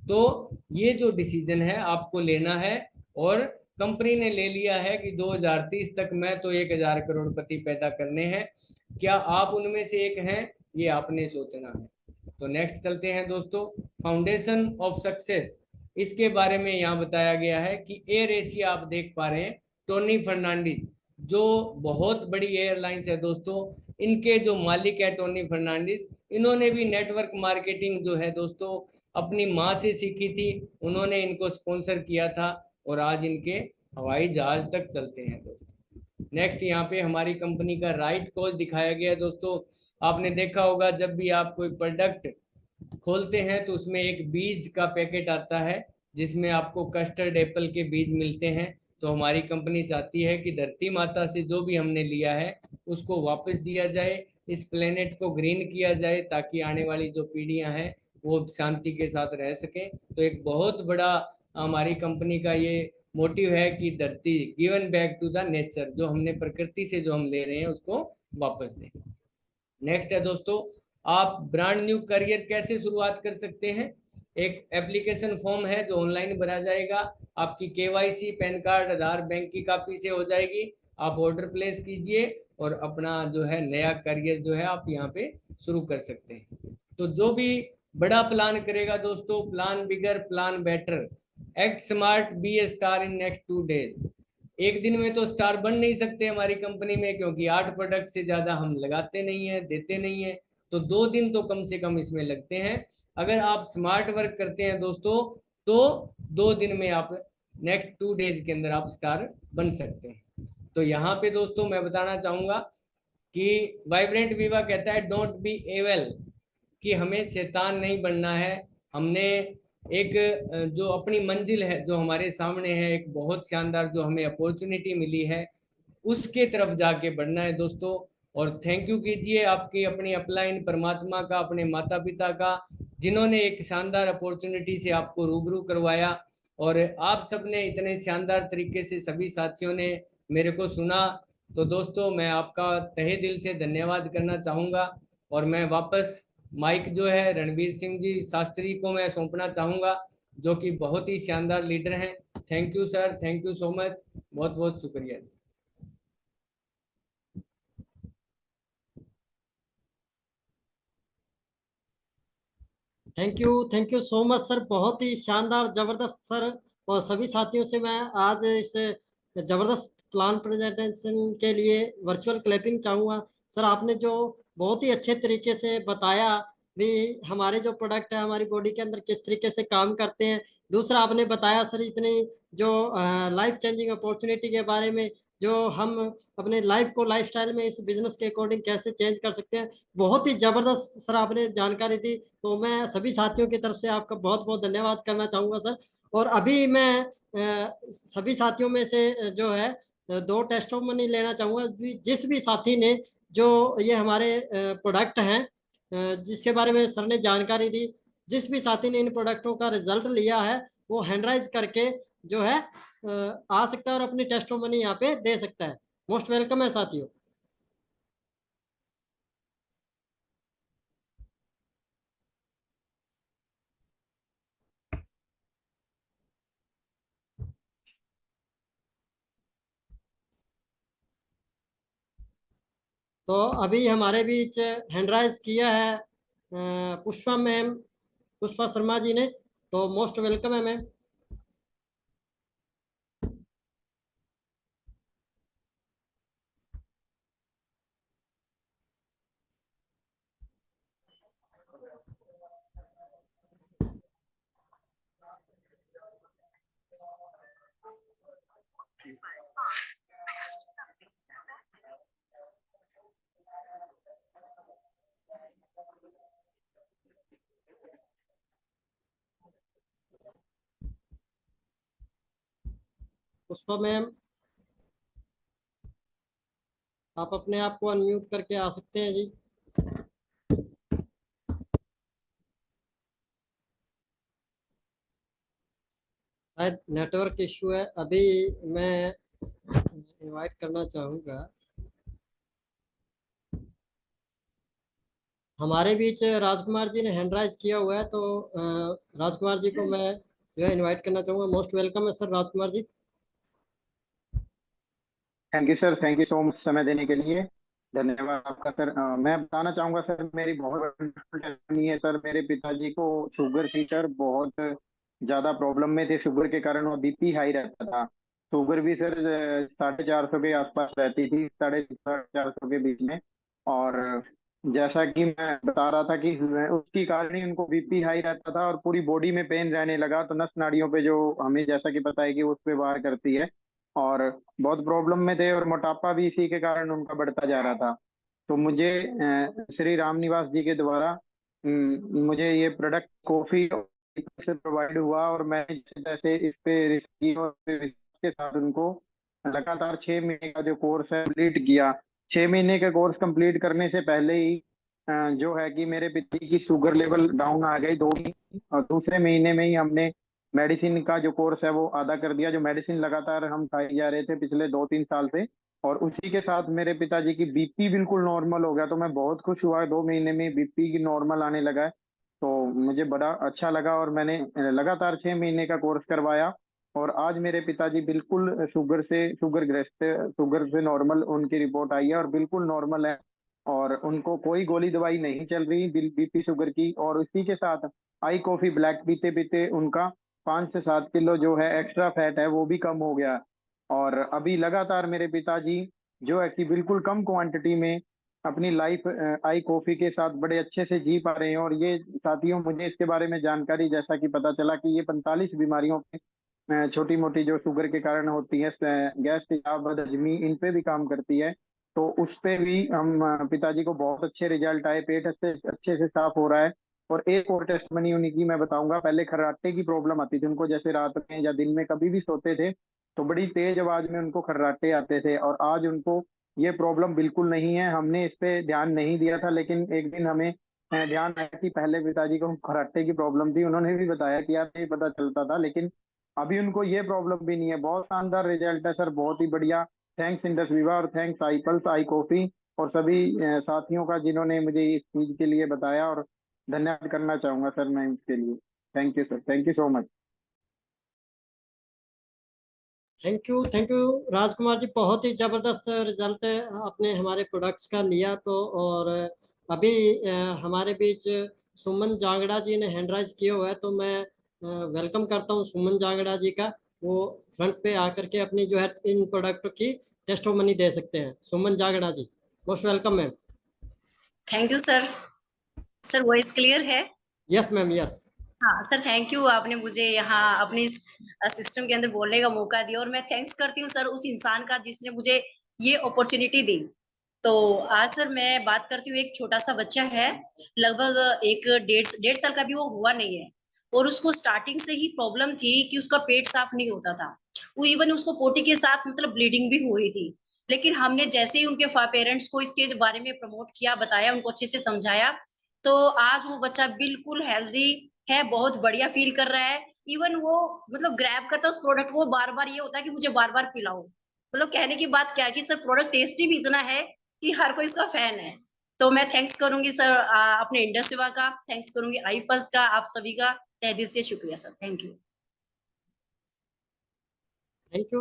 तो ये जो डिसीजन है आपको लेना है, और कंपनी ने ले लिया है कि 2030 तक मैं तो 1,000 करोड़पति पैदा करने हैं। क्या आप उनमें से एक हैं, ये आपने सोचना है। तो नेक्स्ट चलते हैं दोस्तों, फाउंडेशन ऑफ सक्सेस। इसके बारे में यहाँ बताया गया है कि एयर एशिया आप देख पा रहे हैं, टोनी फर्नांडिस जो बहुत बड़ी एयरलाइंस है दोस्तों, इनके जो मालिक है टोनी फर्नांडिस, इन्होंने भी नेटवर्क मार्केटिंग जो है दोस्तों अपनी माँ से सीखी थी। उन्होंने इनको स्पॉन्सर किया था, और आज इनके हवाई जहाज तक चलते हैं दोस्तों। नेक्स्ट यहाँ पे हमारी कंपनी का राइट कॉल दिखाया गया है दोस्तों। आपने देखा होगा जब भी आप कोई प्रोडक्ट खोलते हैं तो उसमें एक बीज का पैकेट आता है, जिसमें आपको कस्टर्ड एप्पल के बीज मिलते हैं। तो हमारी कंपनी चाहती है कि धरती माता से जो भी हमने लिया है उसको वापस दिया जाए, इस प्लेनेट को ग्रीन किया जाए, ताकि आने वाली जो पीढ़ियां हैं वो शांति के साथ रह सकें। तो एक बहुत बड़ा हमारी कंपनी का ये मोटिव है कि धरती, given back to the nature, जो हमने प्रकृति से जो हम ले रहे हैं उसको वापस दें। नेक्स्ट है दोस्तों, आप ब्रांड न्यू करियर कैसे शुरुआत कर सकते हैं। एक एप्लीकेशन फॉर्म है जो ऑनलाइन भरा जाएगा, आपकी केवाईसी, पैन कार्ड, आधार, बैंक की कॉपी से हो जाएगी। आप ऑर्डर प्लेस कीजिए और अपना जो है नया करियर जो है आप यहाँ पे शुरू कर सकते हैं। तो जो भी बड़ा प्लान करेगा दोस्तों, plan bigger, plan better, act smart, be a star in next 2 days. एक दिन में तो स्टार बन नहीं सकते हमारी कंपनी में, क्योंकि 8 प्रोडक्ट से ज्यादा हम लगाते नहीं है, देते नहीं है। तो 2 दिन तो कम से कम इसमें लगते हैं। अगर आप स्मार्ट वर्क करते हैं दोस्तों, तो 2 दिन में आप, नेक्स्ट 2 डेज के अंदर आप स्टार बन सकते हैं। तो यहाँ पे दोस्तों मैं बताना चाहूंगा कि वाइब्रेंट विवा कहता है डोंट बी एवेल, कि हमें शैतान नहीं बनना है। हमने एक जो अपनी मंजिल है, जो हमारे सामने है, एक बहुत शानदार जो हमें अपॉर्चुनिटी मिली है, उसके तरफ जाके बढ़ना है दोस्तों। और थैंक यू कीजिए आपकी अपनी अपलाइन परमात्मा का, अपने माता पिता का, जिन्होंने एक शानदार अपॉर्चुनिटी से आपको रूबरू करवाया। और आप सबने इतने शानदार तरीके से सभी साथियों ने मेरे को सुना। तो दोस्तों मैं आपका तहे दिल से धन्यवाद करना चाहूँगा। और मैं वापस माइक जो है रणवीर सिंह जी शास्त्री को मैं सौंपना चाहूँगा, जो कि बहुत ही शानदार लीडर हैं। Thank you sir, thank you so much, बहुत बहुत शुक्रिया। Thank you so much sir, बहुत ही शानदार जबरदस्त सर। और सभी साथियों से मैं आज इस जबरदस्त प्लान प्रेजेंटेशन के लिए वर्चुअल क्लैपिंग चाहूँगा। सर आपने जो बहुत ही अच्छे तरीके से बताया भी हमारे जो प्रोडक्ट है हमारी बॉडी के अंदर किस तरीके से काम करते हैं। दूसरा आपने बताया सर इतनी जो लाइफ चेंजिंग अपॉर्चुनिटी के बारे में, जो हम अपने लाइफ को लाइफस्टाइल में इस बिजनेस के अकॉर्डिंग कैसे चेंज कर सकते हैं। बहुत ही जबरदस्त सर आपने जानकारी दी, तो मैं सभी साथियों की तरफ से आपका बहुत बहुत धन्यवाद करना चाहूँगा सर। और अभी मैं सभी साथियों में से जो है दो टेस्टिमोनी लेना चाहूँगा। जिस भी साथी ने जो ये हमारे प्रोडक्ट हैं जिसके बारे में सर ने जानकारी दी, जिस भी साथी ने इन प्रोडक्टों का रिजल्ट लिया है वो हैंडराइज करके जो है आ सकता है और अपनी टेस्टिमोनी यहाँ पे दे सकता है। मोस्ट वेलकम है साथियों। तो अभी हमारे बीच हैंडराइज किया है पुष्पा मैम, पुष्पा शर्मा जी ने, तो मोस्ट वेलकम है मैम। पुष्पा मैम आप अपने आप को अनम्यूट करके आ सकते हैं जी। शायद नेटवर्क इशू है। अभी मैं इनवाइट करना चाहूँगा। हमारे बीच राजकुमार जी ने हैंड राइज किया हुआ है, तो राजकुमार जी को मैं जो है इनवाइट करना चाहूँगा। मोस्ट वेलकम है sir Rajkumar ji. Thank you sir, thank you so much समय देने के लिए। धन्यवाद आपका सर। मैं बताना चाहूंगा सर, मेरी बहुत बड़ी परेशानी है सर। मेरे पिताजी को शुगर थी सर, बहुत ज्यादा प्रॉब्लम में थे। शुगर के कारण वो बीपी हाई रहता था। शुगर भी सर 450 के आसपास रहती थी, 450 के बीच में। और जैसा कि मैं बता रहा था कि उसकी कारण ही उनको बीपी हाई रहता था और पूरी बॉडी में पेन रहने लगा। तो नस नाड़ियों पे, जो हमें जैसा कि पता है कि उस पे वार करती है, और बहुत प्रॉब्लम में थे। और मोटापा भी इसी के कारण उनका बढ़ता जा रहा था। तो मुझे श्री राम निवास जी के द्वारा मुझे ये प्रोडक्ट कॉफी से प्रोवाइड हुआ, और मैंने जैसे तैसे इस पे रिसर्च की और फिर इसके साथ उनको लगातार 6 महीने का जो कोर्स है कंप्लीट किया। 6 महीने का कोर्स कंप्लीट करने से पहले ही जो है कि मेरे पिता की शुगर लेवल डाउन आ गई 2 महीने, और दूसरे महीने में ही हमने मेडिसिन का जो कोर्स है वो आधा कर दिया। जो मेडिसिन लगातार हम खाए जा रहे थे पिछले 2-3 साल से, और उसी के साथ मेरे पिताजी की बीपी बिल्कुल नॉर्मल हो गया। तो मैं बहुत खुश हुआ, 2 महीने में बीपी की नॉर्मल आने लगा है। तो मुझे बड़ा अच्छा लगा, और मैंने लगातार 6 महीने का कोर्स करवाया। और आज मेरे पिताजी बिल्कुल शुगर ग्रस्त, शुगर से नॉर्मल उनकी रिपोर्ट आई है, और बिल्कुल नॉर्मल है। और उनको कोई गोली दवाई नहीं चल रही बीपी शुगर की। और इसी के साथ आई कॉफी ब्लैक पीते पीते उनका 5 से 7 किलो जो है एक्स्ट्रा फैट है वो भी कम हो गया। और अभी लगातार मेरे पिताजी जो है कि बिल्कुल कम क्वांटिटी में अपनी लाइफ आई कॉफी के साथ बड़े अच्छे से जी पा रहे हैं। और ये साथियों, मुझे इसके बारे में जानकारी जैसा कि पता चला कि ये 45 बीमारियों पे, छोटी मोटी जो शुगर के कारण होती है, गैस तेजाब बदहजमी, इन पे भी काम करती है। तो उस पे भी हम पिताजी को बहुत अच्छे रिजल्ट आए, पेट अच्छे से साफ हो रहा है। और एक और टेस्टमनी उन्हीं की मैं बताऊंगा। पहले खर्राटे की प्रॉब्लम आती थी उनको, जैसे रात में या दिन में कभी भी सोते थे तो बड़ी तेज आवाज में उनको खर्राटे आते थे, और आज उनको ये प्रॉब्लम बिल्कुल नहीं है। हमने इस पे ध्यान नहीं दिया था, लेकिन एक दिन हमें ध्यान आया कि पहले पिताजी को खर्राटे की प्रॉब्लम थी। उन्होंने भी बताया कि यार नहीं पता चलता था, लेकिन अभी उनको ये प्रॉब्लम भी नहीं है। बहुत शानदार रिजल्ट है सर, बहुत ही बढ़िया। थैंक्स इंडस विवा और thanks I pulse, I coffee और सभी साथियों का जिन्होंने मुझे इस चीज के लिए बताया, और धन्यवाद करना चाहूंगा सर मैं इसके लिए। Thank you sir, thank you so much. Thank you Rajkumar ji, बहुत ही ज़बरदस्त रिजल्ट आपने हमारे प्रोडक्ट्स का लिया। तो और अभी हमारे बीच सुमन जांगड़ा जी ने हैंड राइज किया हुआ है, तो मैं वेलकम करता हूँ सुमन जांगड़ा जी का। वो फ्रंट पे आकर के अपनी जो है इन प्रोडक्ट की टेस्टोमनी दे सकते हैं। Suman Jangra ji, most welcome ma'am. Thank you sir. Sir voice clear है? Yes ma'am, yes. हाँ सर, थैंक यू, आपने मुझे यहाँ अपनी सिस्टम के अंदर बोलने का मौका दिया, और मैं थैंक्स करती हूँ सर उस इंसान का जिसने मुझे ये अपॉर्चुनिटी दी। तो आज सर मैं बात करती हूँ, एक छोटा सा बच्चा है, लगभग एक डेढ़ साल का भी वो हुआ नहीं है, और उसको स्टार्टिंग से ही प्रॉब्लम थी कि उसका पेट साफ नहीं होता था। वो इवन उसको पोटी के साथ मतलब ब्लीडिंग भी हो रही थी। लेकिन हमने जैसे ही उनके पेरेंट्स को इसके बारे में प्रमोट किया, बताया, उनको अच्छे से समझाया, तो आज वो बच्चा बिल्कुल हेल्दी है, बहुत बढ़िया फील कर रहा है। इवन वो मतलब ग्रैब करता है उस प्रोडक्ट को, बार-बार ये होता है कि मुझे बार-बार पिलाओ। मतलब कहने की बात क्या है कि सर प्रोडक्ट टेस्टी भी इतना है कि हर कोई इसका फैन है। तो मैं थैंक्स करूँगी सर अपने इंडस सेवा का, थैंक्स करूँगी आईपल्स का, आप सभी का तहे दिल से शुक्रिया sir. Thank you.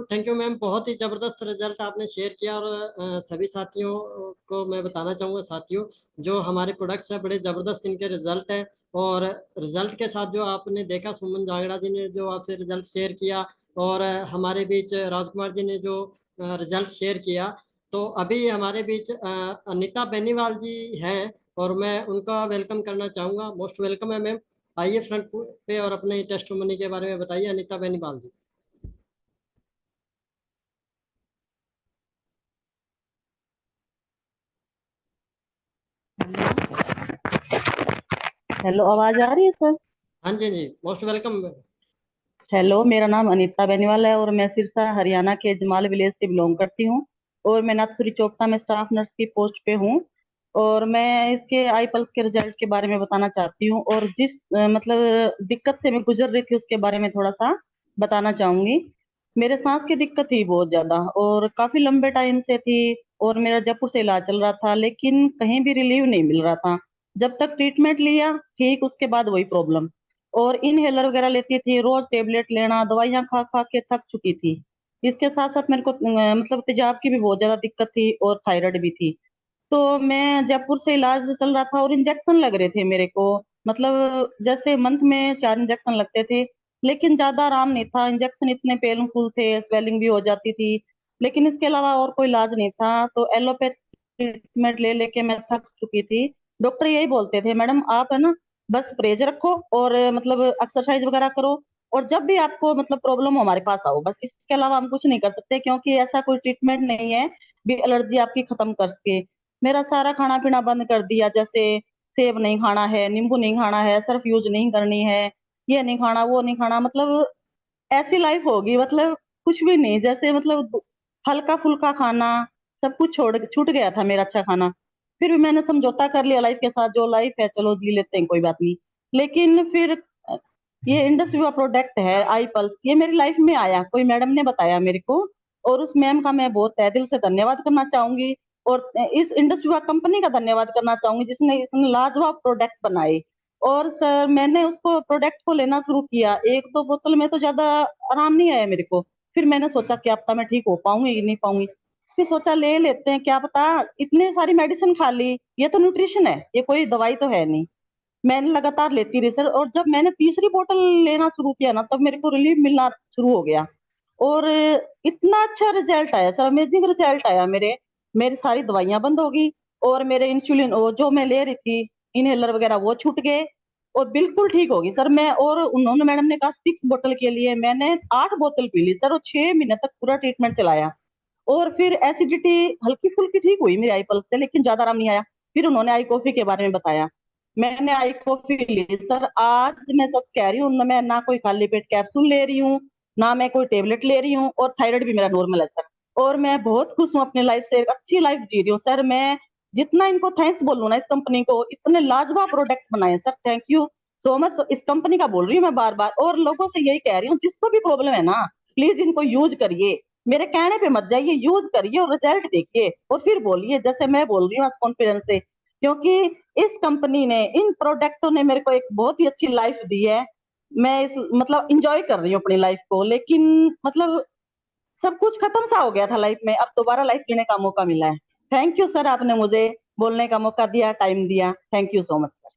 Thank you ma'am, बहुत ही ज़बरदस्त रिजल्ट आपने शेयर किया। और सभी साथियों को मैं बताना चाहूँगा, साथियों जो हमारे प्रोडक्ट्स हैं बड़े ज़बरदस्त इनके रिजल्ट हैं। और रिजल्ट के साथ जो आपने देखा, सुमन जागड़ा जी ने जो आपसे रिजल्ट शेयर किया, और हमारे बीच राजकुमार जी ने जो रिजल्ट शेयर किया, तो अभी हमारे बीच अनिता बेनीवाल जी हैं, और मैं उनका वेलकम करना चाहूँगा। मोस्ट वेलकम है मैम। आइए फ्रंट पे और अपने टेस्टिमोनी के बारे में बताइए, अनिता बेनीवाल जी। हेलो, आवाज आ रही है सर? हाँ जी जी, मोस्ट वेलकम। हेलो, मेरा नाम अनीता बेनीवाल है और मैं सिरसा हरियाणा के जमाल विलेज से बिलोंग करती हूँ, और मैं नाथपुरी चोपता में स्टाफ नर्स की पोस्ट पे हूँ। और मैं इसके आई पल्स के रिजल्ट के बारे में बताना चाहती हूँ, और जिस मतलब दिक्कत से मैं गुजर रही थी उसके बारे में थोड़ा सा बताना चाहूंगी। मेरे सांस की दिक्कत थी बहुत ज्यादा, और काफी लंबे टाइम से थी, और मेरा जयपुर से इलाज चल रहा था, लेकिन कहीं भी रिलीव नहीं मिल रहा था। जब तक ट्रीटमेंट लिया ठीक, उसके बाद वही प्रॉब्लम। और इनहेलर वगैरह लेती थी, रोज टेबलेट लेना, दवाइयां खा खा के थक चुकी थी। इसके साथ साथ मेरे को मतलब तेजाब की भी बहुत ज्यादा दिक्कत थी, और थायराइड भी थी। तो मैं जयपुर से इलाज चल रहा था, और इंजेक्शन लग रहे थे मेरे को, मतलब जैसे मंथ में 4 इंजेक्शन लगते थे, लेकिन ज्यादा आराम नहीं था। इंजेक्शन इतने पेनफुल थे, स्वेलिंग भी हो जाती थी, लेकिन इसके अलावा और कोई इलाज नहीं था। तो एलोपैथ ट्रीटमेंट ले लेके मैं थक चुकी थी। डॉक्टर यही बोलते थे, मैडम आप है ना बस परहेज रखो, और मतलब एक्सरसाइज वगैरह करो, और जब भी आपको मतलब प्रॉब्लम हो हमारे पास आओ, बस इसके अलावा हम कुछ नहीं कर सकते, क्योंकि ऐसा कोई ट्रीटमेंट नहीं है भी एलर्जी आपकी खत्म कर सके। मेरा सारा खाना पीना बंद कर दिया, जैसे सेब नहीं खाना है, नींबू नहीं खाना है, सर्फ यूज नहीं करनी है, ये नहीं खाना, वो नहीं खाना, मतलब ऐसी लाइफ होगी, मतलब कुछ भी नहीं, जैसे मतलब हल्का फुल्का खाना, सब कुछ छोड़ छूट गया था मेरा अच्छा खाना। फिर भी मैंने समझौता कर लिया लाइफ के साथ, जो लाइफ है चलो जी लेते हैं, कोई बात नहीं। लेकिन फिर ये इंडस विवा प्रोडक्ट है आई पल्स, ये मेरी लाइफ में आया, कोई मैडम ने बताया मेरे को, और उस मैम का मैं बहुत तहे दिल से धन्यवाद करना चाहूंगी। और इस इंडस विवा कंपनी का धन्यवाद करना चाहूंगी, जिसने इतने लाजवाब प्रोडक्ट बनाए। और सर मैंने उसको प्रोडक्ट को लेना शुरू किया, 1-2 बोतल में तो ज्यादा आराम नहीं आया मेरे को। फिर मैंने सोचा क्या पता मैं ठीक हो पाऊंगी कि नहीं पाऊंगी। फिर सोचा ले लेते हैं, क्या पता। इतने सारी मेडिसिन खा ली, ये तो न्यूट्रिशन है, ये कोई दवाई तो है नहीं। मैंने लगातार लेती रही सर, और जब मैंने तीसरी बोतल लेना शुरू किया ना, तब मेरे को रिलीफ मिलना शुरू हो गया। और इतना अच्छा रिजल्ट आया सर, अमेजिंग रिजल्ट आया मेरे। मेरी सारी दवाइयां बंद हो गई, और मेरे इंसुलिन वो जो मैं ले रही थी, इनहेलर वगैरह, वो छूट गए, और बिल्कुल ठीक होगी सर मैं। और उन्होंने, मैडम ने कहा 6 बोतल के लिए, मैंने 8 बोतल पी ली सर, और 6 महीने तक पूरा ट्रीटमेंट चलाया। और फिर एसिडिटी हल्की फुल्की ठीक हुई मेरी आई पल्स से, लेकिन ज्यादा आराम नहीं आया। फिर उन्होंने आई कॉफी के बारे में बताया, मैंने आई कॉफी ली सर। आज मैं सच कह रही हूँ, मैं ना कोई खाली पेट कैप्सूल ले रही हूँ, ना मैं कोई टेबलेट ले रही हूँ, और थायराइड भी मेरा नॉर्मल है सर। और मैं बहुत खुश हूँ अपनी लाइफ से, एक अच्छी लाइफ जी रही हूँ सर। मैं जितना इनको थैंक्स बोलूँ ना, इस कंपनी को, इतने लाजवाब प्रोडक्ट बनाए sir, thank you so much. इस कंपनी का बोल रही हूँ मैं बार बार, और लोगों से यही कह रही हूँ, जिसको भी प्रॉब्लम है ना, प्लीज इनको यूज करिए, मेरे कहने पे मत जाइए, यूज करिए और रिजल्ट देखिए, और फिर बोलिए जैसे मैं बोल रही हूँ आज कॉन्फिडेंस से। क्योंकि इस कंपनी ने, इन प्रोडक्टों ने मेरे को एक बहुत ही अच्छी लाइफ दी है। मैं इस मतलब इंजॉय कर रही हूँ अपनी लाइफ को, लेकिन मतलब सब कुछ खत्म सा हो गया था लाइफ में, अब दोबारा लाइफ जीने का मौका मिला है। थैंक यू सर, आपने मुझे बोलने का मौका दिया, टाइम दिया, thank you so much sir.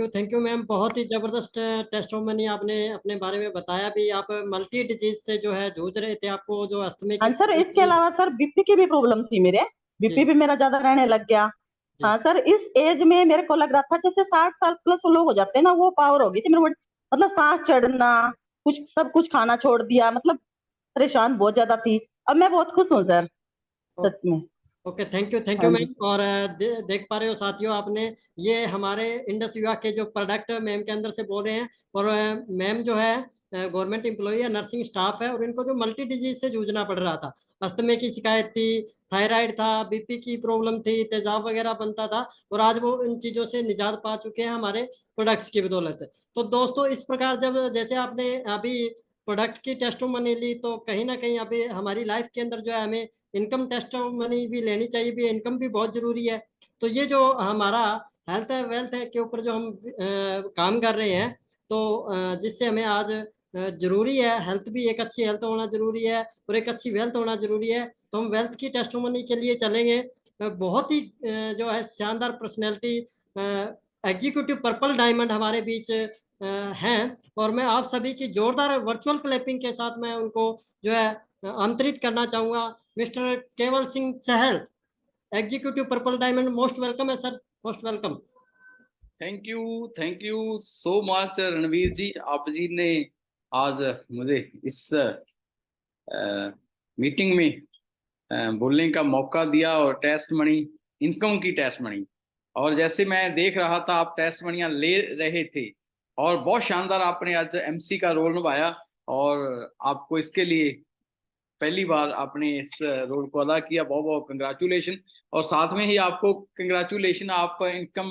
Thank you ma'am, बहुत ही जबरदस्त टेस्टिमोनी आपने अपने बारे में बताया भी। आप मल्टी डिजीज से जो है जूझ रहे थे, आपको जो अस्थमे हाँ की सर, प्रॉब्लम इसके थी। अलावा सर बीपी की भी प्रॉब्लम थी मेरे, बीपी जी भी मेरा ज्यादा रहने लग गया। जी। हाँ सर, इस एज में मेरे को लग रहा था जैसे 60 साल प्लस लोग हो जाते हैं ना, वो पावर हो गई थी मेरे को, मतलब सांस चढ़ना, कुछ सब कुछ खाना छोड़ दिया, मतलब परेशान बहुत ज्यादा थी। अब मैं बहुत खुश हूँ सर, सच में। ओके, थैंक यू हाँ जी। मैम। और देख पा रहे हो साथियों, आपने ये हमारे इंडस विभाग के जो प्रोडक्ट मैम के अंदर से बोल रहे हैं। और मैम जो है गवर्नमेंट एम्प्लॉई है, नर्सिंग स्टाफ है, और इनको जो मल्टी डिजीज से जूझना पड़ रहा था, अस्थमे की शिकायत थी, थायराइड था, बीपी की प्रॉब्लम थी, तेजाब वगैरह बनता था, और आज वो इन चीज़ों से निजात पा चुके हैं हमारे प्रोडक्ट्स की बदौलत। तो दोस्तों, इस प्रकार जब जैसे आपने अभी प्रोडक्ट की टेस्टिमोनी ली, तो कहीं ना कहीं अभी हमारी लाइफ के अंदर जो है हमें इनकम टेस्टिमोनी भी लेनी चाहिए भी, इनकम भी बहुत जरूरी है। तो ये जो हमारा हेल्थ है वेल्थ है के ऊपर जो हम काम कर रहे हैं, तो जिससे हमें आज जरूरी है, हेल्थ भी, एक अच्छी हेल्थ होना जरूरी है और एक अच्छी वेल्थ होना जरूरी है। तो हम वेल्थ की टेस्टिमोनी के लिए चलेंगे। बहुत ही जो है शानदार पर्सनैलिटी, एग्जीक्यूटिव पर्पल डायमंड हमारे बीच हैं। और मैं आप सभी की जोरदार वर्चुअल क्लैपिंग के साथ मैं उनको जो है आमंत्रित करना चाहूंगा। Mister Kewal Singh Chahal, executive purple diamond, most welcome है sir, most welcome. Thank you so much Ranveer ji. आप जी ने आज मुझे इस मीटिंग में बोलने का मौका दिया, और टेस्ट मनी, इनकम की टेस्ट मनी, और जैसे मैं देख रहा था आप टेस्ट मनियाँ ले रहे थे, और बहुत शानदार आपने आज एमसी का रोल निभाया, और आपको इसके लिए पहली बार आपने इस रोल को अदा किया, बहुत बहुत कंग्रेचुलेशन। और साथ में ही आपको कंग्रेचुलेशन, आप इनकम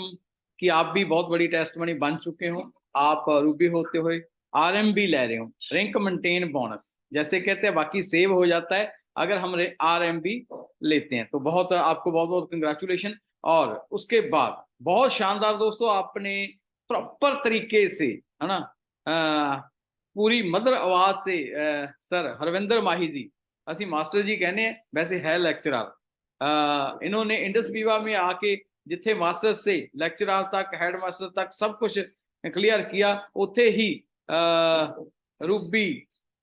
की आप भी बहुत बड़ी टेस्ट मनी बन चुके हो। आप रूबी होते हुए आरएमबी ले रहे हो, रैंक मेंटेन बोनस, जैसे कहते हैं बाकी सेव हो जाता है अगर हम आरएमबी लेते हैं। तो बहुत आपको बहुत बहुत कंग्रेचुलेशन। और उसके बाद बहुत शानदार दोस्तों, आपने प्रॉपर तरीके से, है ना, पूरी मधुर आवाज से सर हरविंदर माही जी, ਅਸੀਂ ਮਾਸਟਰ ਜੀ ਕਹਿੰਦੇ ਆ, ਵੈਸੇ ਹੈ ਲੈਕਚਰਰ। इन्होंने इंडस विवा में आके जिथे मास्टर से लेक्चरर तक, हेड मास्टर तक सब कुछ क्लियर किया, उथे ही रूबी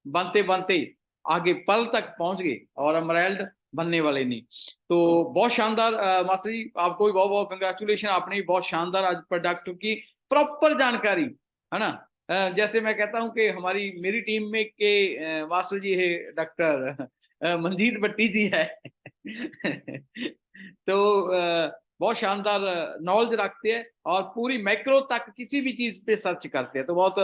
बनते बनते आगे पल तक पहुंच गए और एमराल्ड बनने वाले नहीं। तो बहुत शानदार मास्टर जी, आपको भी बहुत बहुत कंग्रेचुलेशन। आपने भी बहुत शानदार आज प्रोडक्ट की प्रॉपर जानकारी, है ना, जैसे मैं कहता हूं कि हमारी मेरी टीम में के मास्टर जी है डॉक्टर मंजीत भट्टी जी है तो बहुत शानदार नॉलेज रखते हैं और पूरी मैक्रो तक किसी भी चीज पे सर्च करते हैं। तो बहुत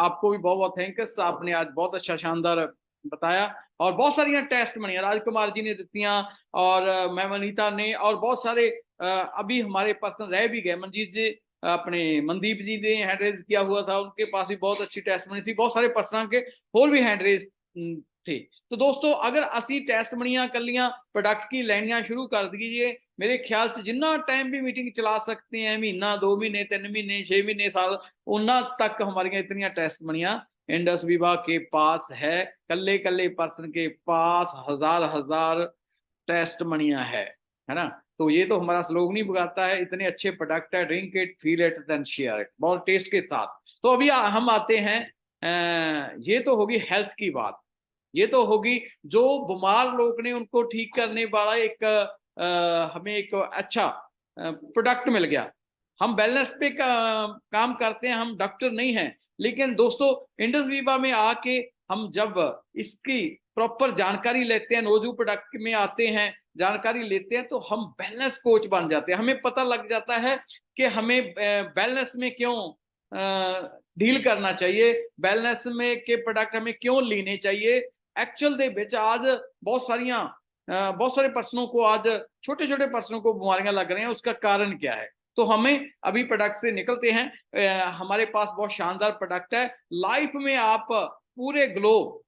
आपको भी बहुत बहुत थैंक्स, आपने आज बहुत अच्छा शानदार बताया। और बहुत सारी टेस्ट मनियां राजकुमार जी ने दित्तियां, और मैम अनीता ने, और बहुत सारे अभी हमारे पर्सन रह भी गए, मंजीत जी, अपने मनदीप जी ने हैंड रेज किया हुआ था, उनके पास भी बहुत अच्छी टेस्ट मनी थी, बहुत सारे पर्सन के होर भी हैंड रेज थे। तो दोस्तों, अगर असी टेस्ट मनियां कलियां प्रोडक्ट की लैनियां शुरू कर दीजिए, मेरे ख्याल से जिन्ना टाइम भी मीटिंग चला सकते हैं, महीना 2 महीने 3 महीने 6 महीने साल, उन्ना तक हमारी इतनी टेस्ट मनियां इंडस विभाग के पास है। कल्ले कल्ले पर्सन के पास हजार हजार टेस्ट मनियां है ना। तो ये तो हमारा स्लोगन ही बुझाता है, इतने अच्छे प्रोडक्ट है, drink it, feel it, then share it, बहुत टेस्ट के साथ। तो अभी हम आते हैं, ये तो होगी हेल्थ की बात, ये तो होगी जो बीमार लोग ने उनको ठीक करने वाला एक हमें एक अच्छा प्रोडक्ट मिल गया। हम वेलनेस पे काम करते हैं, हम डॉक्टर नहीं हैं, लेकिन दोस्तों इंडस वीवा में आके हम जब इसकी प्रॉपर जानकारी लेते हैं, नोजू प्रोडक्ट में आते हैं, जानकारी लेते हैं, तो हम वेलनेस कोच बन जाते हैं। हमें पता लग जाता है कि हमें वेलनेस में क्यों डील करना चाहिए, वेलनेस में के प्रोडक्ट हमें क्यों लेने चाहिए। एक्चुअल दे विच आज बहुत सारे पर्सनों को, आज छोटे छोटे पर्सनों को बीमारियां लग रही हैं, उसका कारण क्या है। तो हमें अभी प्रोडक्ट से निकलते हैं। हमारे पास बहुत शानदार प्रोडक्ट है। लाइफ में आप पूरे ग्लो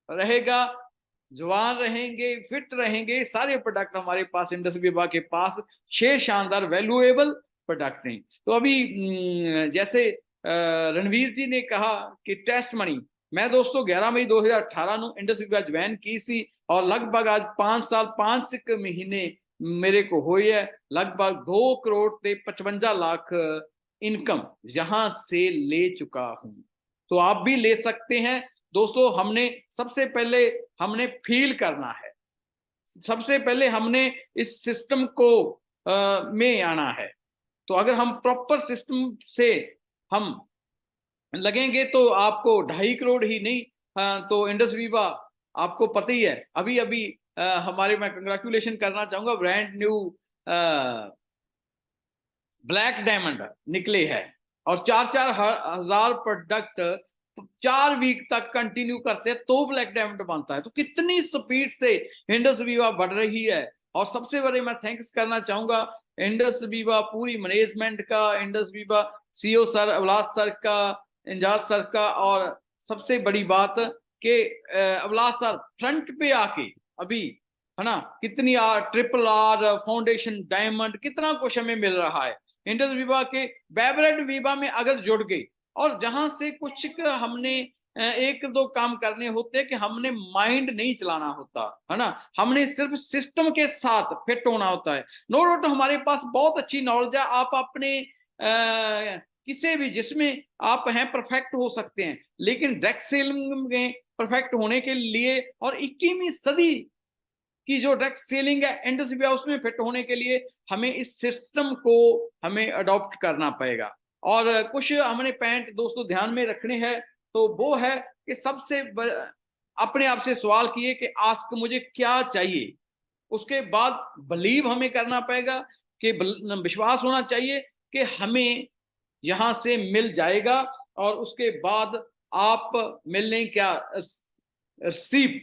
रहेगा, जवान रहेंगे, फिट रहेंगे। सारे प्रोडक्ट हमारे पास इंडस विभा के पास 6 शानदार वैल्यूएबल प्रोडक्ट हैं। तो अभी जैसे रणवीर जी ने कहा कि टेस्ट मनी, मैं दोस्तों 11 मई 2018 ਨੂੰ इंडस विभा ज्वाइन की सी और लगभग आज 5 साल 5 महीने मेरे को हुई है। लगभग 2 करोड़ ते 55 लाख इनकम यहां से ले चुका हूं। तो आप भी ले सकते हैं दोस्तों। सबसे पहले हमने फील करना है, सबसे पहले हमने इस सिस्टम को में आना है। तो अगर हम प्रॉपर सिस्टम से हम लगेंगे तो आपको 2.5 करोड़ ही नहीं, तो इंडस विभा आपको पता ही है। अभी मैं कंग्रेचुलेशन करना चाहूंगा, ब्रांड न्यू ब्लैक डायमंड निकले हैं और 4-4 हजार प्रोडक्ट 4 वीक तक कंटिन्यू करते हैं तो ब्लैक डायमंड बनता है। तो कितनी स्पीड से इंडस विभा बढ़ रही है। और सबसे बड़े मैं थैंक्स करना चाहूंगा इंडस विभा पूरी मैनेजमेंट का, Indus Vibha CEO sir Abhilash sir का, इंजाज सर का। और सबसे बड़ी बात कि अभिलाष सर फ्रंट पे आके अभी है ना, कितनी RRR फाउंडेशन डायमंड कितना कुछ हमें मिल रहा है। इंडस विभा के बेवरेट विभा में अगर जुड़ गए और जहां से कुछ हमने 1-2 काम करने होते हैं कि हमने माइंड नहीं चलाना होता है ना, हमने सिर्फ सिस्टम के साथ फिट होना होता है। नो डाउट हमारे पास बहुत अच्छी नॉलेज है, आप अपने किसी भी जिसमें आप हैं परफेक्ट हो सकते हैं, लेकिन डायरेक्ट सेलिंग में परफेक्ट होने के लिए और 21वीं सदी की जो डायरेक्ट सेलिंग है इंडस विभा उसमें फिट होने के लिए हमें इस सिस्टम को हमें अडॉप्ट करना पड़ेगा। और कुछ हमने पॉइंट दोस्तों ध्यान में रखने हैं। तो वो है कि सबसे अपने आप से सवाल किए कि आस्क मुझे क्या चाहिए। उसके बाद बिलीव हमें करना पड़ेगा कि विश्वास होना चाहिए कि हमें यहां से मिल जाएगा। और उसके बाद आप मिलने क्या रिसीव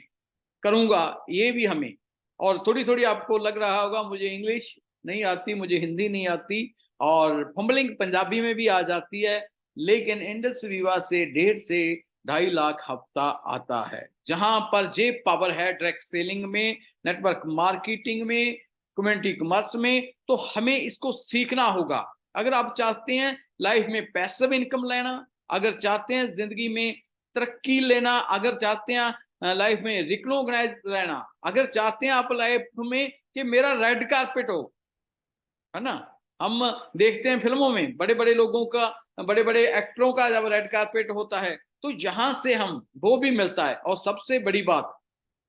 करूंगा ये भी हमें। और थोड़ी थोड़ी आपको लग रहा होगा मुझे इंग्लिश नहीं आती, मुझे हिंदी नहीं आती और फंबलिंग पंजाबी में भी आ जाती है, लेकिन इंडस विभा से 1.5 से 2.5 लाख हफ्ता आता है, जहां पर जे पावर है डायरेक्ट सेलिंग में, नेटवर्क मार्केटिंग में, कम्युनिटी कॉमर्स में। तो हमें इसको सीखना होगा। अगर आप चाहते हैं लाइफ में पैसिव इनकम लेना, अगर चाहते हैं जिंदगी में तरक्की लेना, अगर चाहते हैं लाइफ में रिकॉग्नाइज लेना, अगर चाहते हैं आप लाइफ में कि मेरा रेड कारपेट हो, है ना। हम देखते हैं फिल्मों में बड़े बड़े लोगों का, बड़े बड़े एक्टरों का जब रेड कारपेट होता है तो यहां से हम वो भी मिलता है। और सबसे बड़ी बात,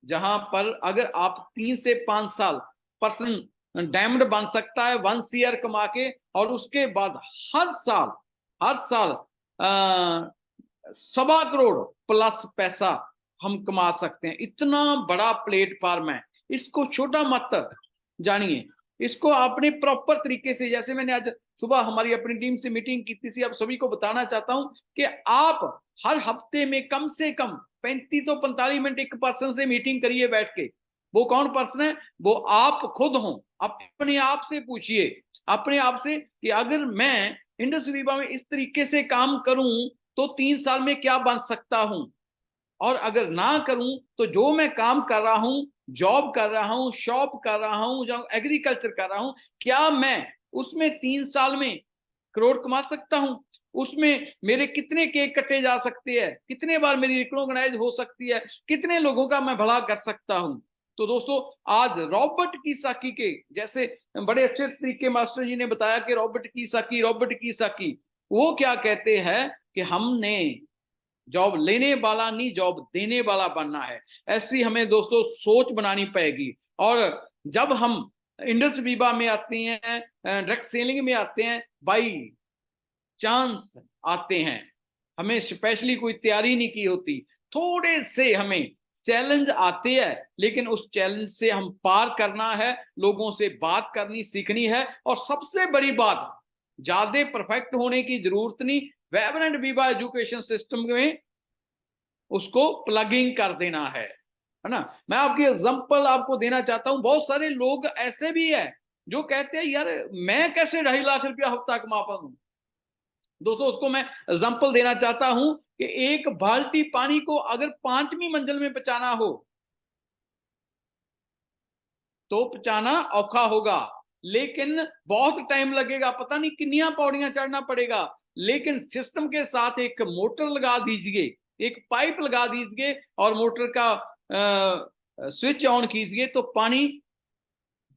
जहां पर अगर आप 3 से 5 साल पर्सन डायमंड बन सकता है 1 ईयर कमा के, और उसके बाद हर साल 1.25 करोड़ प्लस पैसा हम कमा सकते हैं। इतना बड़ा प्लेटफॉर्म है, इसको छोटा मत जानिए, इसको आपने प्रॉपर तरीके से, जैसे मैंने आज सुबह हमारी अपनी टीम से मीटिंग की थी, आप सभी को बताना चाहता हूं कि आप हर हफ्ते में कम से कम 35 तो 45 मिनट एक पर्सन से मीटिंग करिए बैठ के। वो कौन पर्सन है? वो आप खुद हो। अपने आप से पूछिए, अपने आप से कि अगर मैं इंडस विभा में इस तरीके से काम करूं तो 3 साल में क्या बन सकता हूं, और अगर ना करूं तो जो मैं काम कर रहा हूं, जॉब कर रहा हूं, शॉप कर रहा हूं, जो एग्रीकल्चर कर रहा हूं, क्या मैं उसमें 3 साल में करोड़ कमा सकता हूं? उसमें मेरे कितने केक कटे जा सकते हैं, कितने बार मेरी रिकॉग्नाइज हो सकती है, कितने लोगों का मैं भला कर सकता हूं। तो दोस्तों आज रॉबर्ट कियोसाकी के जैसे बड़े अच्छे तरीके मास्टर जी ने बताया कि रॉबर्ट कियोसाकी वो क्या कहते हैं कि हमने जॉब लेने वाला नहीं, जॉब देने वाला बनना है। ऐसी हमें दोस्तों सोच बनानी पड़ेगी। और जब हम इंडस विभा में आते हैं, डायरेक्ट सेलिंग में आते हैं, बाई चांस आते हैं, हमें स्पेशली कोई तैयारी नहीं की होती, थोड़े से हमें चैलेंज आते हैं, लेकिन उस चैलेंज से हम पार करना है, लोगों से बात करनी सीखनी है। और सबसे बड़ी बात, ज्यादा परफेक्ट होने की जरूरत नहीं, वाइब्रेंट विवा एजुकेशन सिस्टम में उसको प्लगिंग कर देना है ना। मैं आपकी एग्जांपल आपको देना चाहता हूं। बहुत सारे लोग ऐसे भी हैं जो कहते हैं यार मैं कैसे 2.5 लाख रुपया हफ्ता कमा पाऊं। दोस्तों उसको मैं एग्जांपल देना चाहता हूं कि एक बाल्टी पानी को अगर 5वीं मंजिल में पहुंचाना हो तो पहुंचाना औखा होगा, लेकिन बहुत टाइम लगेगा, पता नहीं कितनी पौड़ियां चढ़ना पड़ेगा। लेकिन सिस्टम के साथ एक मोटर लगा दीजिए, एक पाइप लगा दीजिए और मोटर का स्विच ऑन कीजिए तो पानी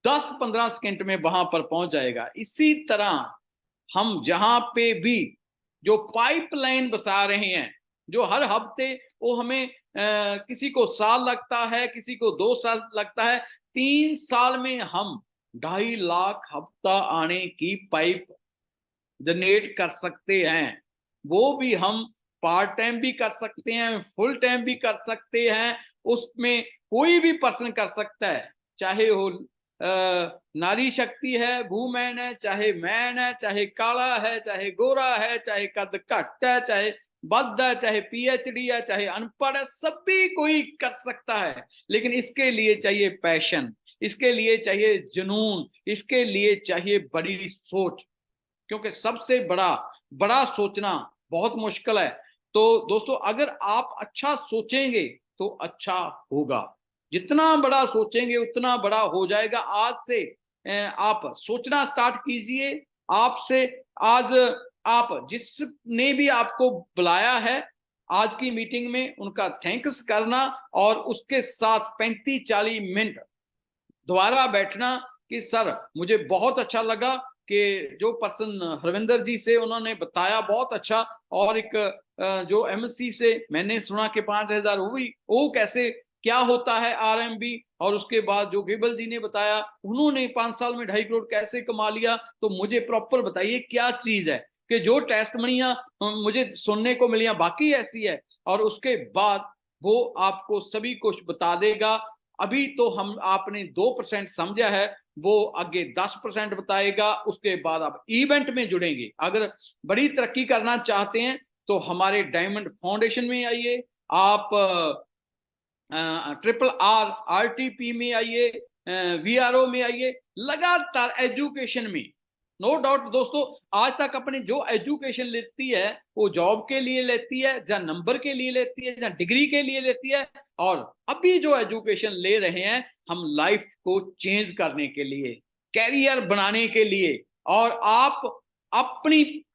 10-15 सेकंड में वहां पर पहुंच जाएगा। इसी तरह हम जहां पे भी जो पाइपलाइन बसा रहे हैं, जो हर हफ्ते वो हमें किसी को साल लगता है, किसी को 2 साल लगता है, 3 साल में हम 2.5 लाख हफ्ता आने की पाइप जनरेट कर सकते हैं। वो भी हम पार्ट टाइम भी कर सकते हैं, फुल टाइम भी कर सकते हैं। उसमें कोई भी पर्सन कर सकता है, चाहे वो नारी शक्ति है, वूमेन है, चाहे मैन है, चाहे काला है, चाहे गोरा है, चाहे कद घट है, चाहे बद्ध है, चाहे पीएचडी है, चाहे अनपढ़ है, सभी कोई कर सकता है। लेकिन इसके लिए चाहिए पैशन, इसके लिए चाहिए जुनून, इसके लिए चाहिए बड़ी सोच, क्योंकि सबसे बड़ा सोचना बहुत मुश्किल है। तो दोस्तों अगर आप अच्छा सोचेंगे तो अच्छा होगा, जितना बड़ा सोचेंगे उतना बड़ा हो जाएगा। आज से आप सोचना स्टार्ट कीजिए। आपसे आज आप जिसने भी आपको बुलाया है आज की मीटिंग में, उनका थैंक्स करना और उसके साथ 35-40 मिनट दोबारा बैठना कि सर मुझे बहुत अच्छा लगा कि जो पर्सन हरविंदर जी से उन्होंने बताया बहुत अच्छा, और एक जो एमएससी से मैंने सुना कि 5,000 हुई, वो कैसे क्या होता है आरएमबी, और उसके बाद जो गेबल जी ने बताया उन्होंने 5 साल में 2.5 करोड़ कैसे कमा लिया। तो मुझे प्रॉपर बताइए क्या चीज है कि जो टेस्ट मनियां मुझे सुनने को मिलिया बाकी ऐसी है, और उसके बाद वो आपको सभी कुछ बता देगा। अभी तो हम आपने 2% समझा है, वो आगे 10% बताएगा। उसके बाद आप इवेंट में जुड़ेंगे। अगर बड़ी तरक्की करना चाहते हैं तो हमारे डायमंड फाउंडेशन में आइए, आप RRRTP में आइए, VRO में आइए, लगातार एजुकेशन में। नो डाउट दोस्तों, आज तक अपने जो एजुकेशन लेती है वो जॉब के लिए लेती है, या नंबर के लिए लेती है, या डिग्री के लिए लेती है। और अभी जो एजुकेशन ले रहे हैं हम लाइफ को चेंज करने के लिए, कैरियर बनाने के लिए, और आप अपनी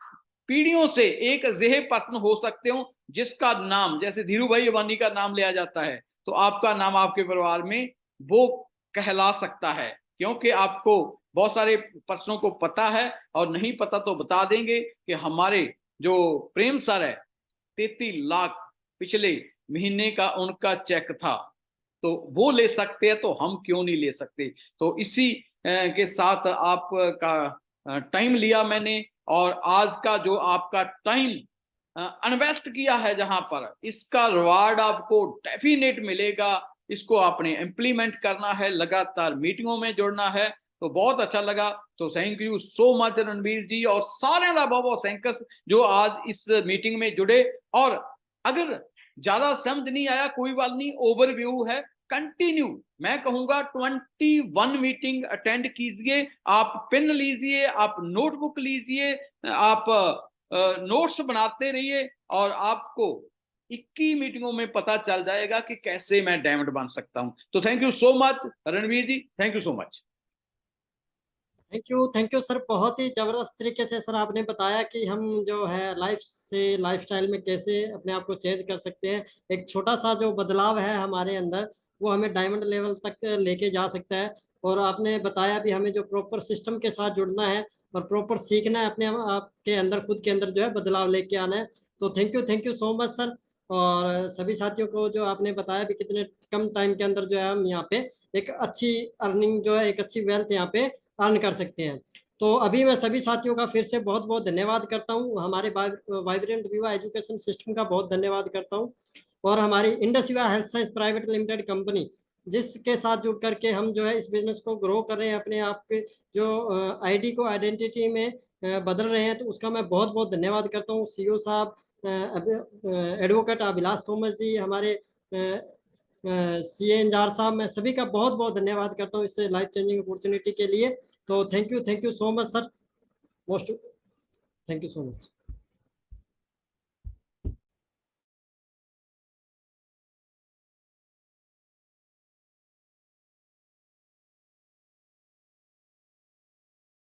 पीढ़ियों से एक अजह पर्सन हो सकते हो जिसका नाम, जैसे धीरू भाई अबानी का नाम लिया जाता है, तो आपका नाम आपके परिवार में वो कहला सकता है, क्योंकि आपको बहुत सारे पर्सनों को पता है, और नहीं पता तो बता देंगे कि हमारे जो प्रेम सर है 33 लाख पिछले महीने का उनका चेक था, तो वो ले सकते हैं तो हम क्यों नहीं ले सकते। तो इसी के साथ आपका टाइम लिया मैंने, और आज का जो आपका टाइम इन्वेस्ट किया है जहां पर, इसका रिवार्ड आपको डेफिनेट मिलेगा। इसको आपने इम्प्लीमेंट करना है, लगातार मीटिंगों में जुड़ना है। तो बहुत अच्छा लगा। तो thank you so much Ranveer ji, और सारे बहुत थैंक्स जो आज इस मीटिंग में जुड़े। और अगर ज्यादा समझ नहीं आया कोई बात नहीं, ओवरव्यू है, कंटिन्यू मैं कहूंगा 21 मीटिंग अटेंड कीजिए। आप पेन लीजिए, आप नोटबुक लीजिए, आप नोट्स बनाते रहिए, और आपको 21 मीटिंगों में पता चल जाएगा कि कैसे मैं डायमंड बन सकता हूं। तो thank you so much Ranveer ji, thank you so much. Thank you sir. बहुत ही जबरदस्त तरीके से सर आपने बताया कि हम जो है लाइफ से लाइफस्टाइल में कैसे अपने आप को चेंज कर सकते हैं। एक छोटा सा जो बदलाव है हमारे अंदर वो हमें डायमंड लेवल तक लेके जा सकता है। और आपने बताया भी हमें जो प्रॉपर सिस्टम के साथ जुड़ना है और प्रॉपर सीखना है, अपने आप के अंदर खुद के अंदर जो है बदलाव लेके आना है। तो thank you so much sir. और सभी साथियों को जो आपने बताया भी कितने कम टाइम के अंदर जो है हम यहाँ पे एक अच्छी अर्निंग जो है, एक अच्छी वेल्थ यहाँ पे अर्न कर सकते हैं। तो अभी मैं सभी साथियों का फिर से बहुत बहुत धन्यवाद करता हूँ। हमारे वाइब्रेंट विवा एजुकेशन सिस्टम का बहुत धन्यवाद करता हूँ। और हमारी इंडस विवा health science private limited company जिसके साथ जुड़ करके हम जो है इस बिजनेस को ग्रो कर रहे हैं, अपने आप के जो आईडी को आइडेंटिटी में बदल रहे हैं, तो उसका मैं बहुत बहुत धन्यवाद करता हूँ। सीईओ साहब, एडवोकेट अभिलाष थॉमस जी, हमारे सीए इंजार साहब, मैं सभी का बहुत बहुत धन्यवाद करता हूँ इस लाइफ चेंजिंग अपॉर्चुनिटी के लिए। तो thank you so much sir, most thank you so much.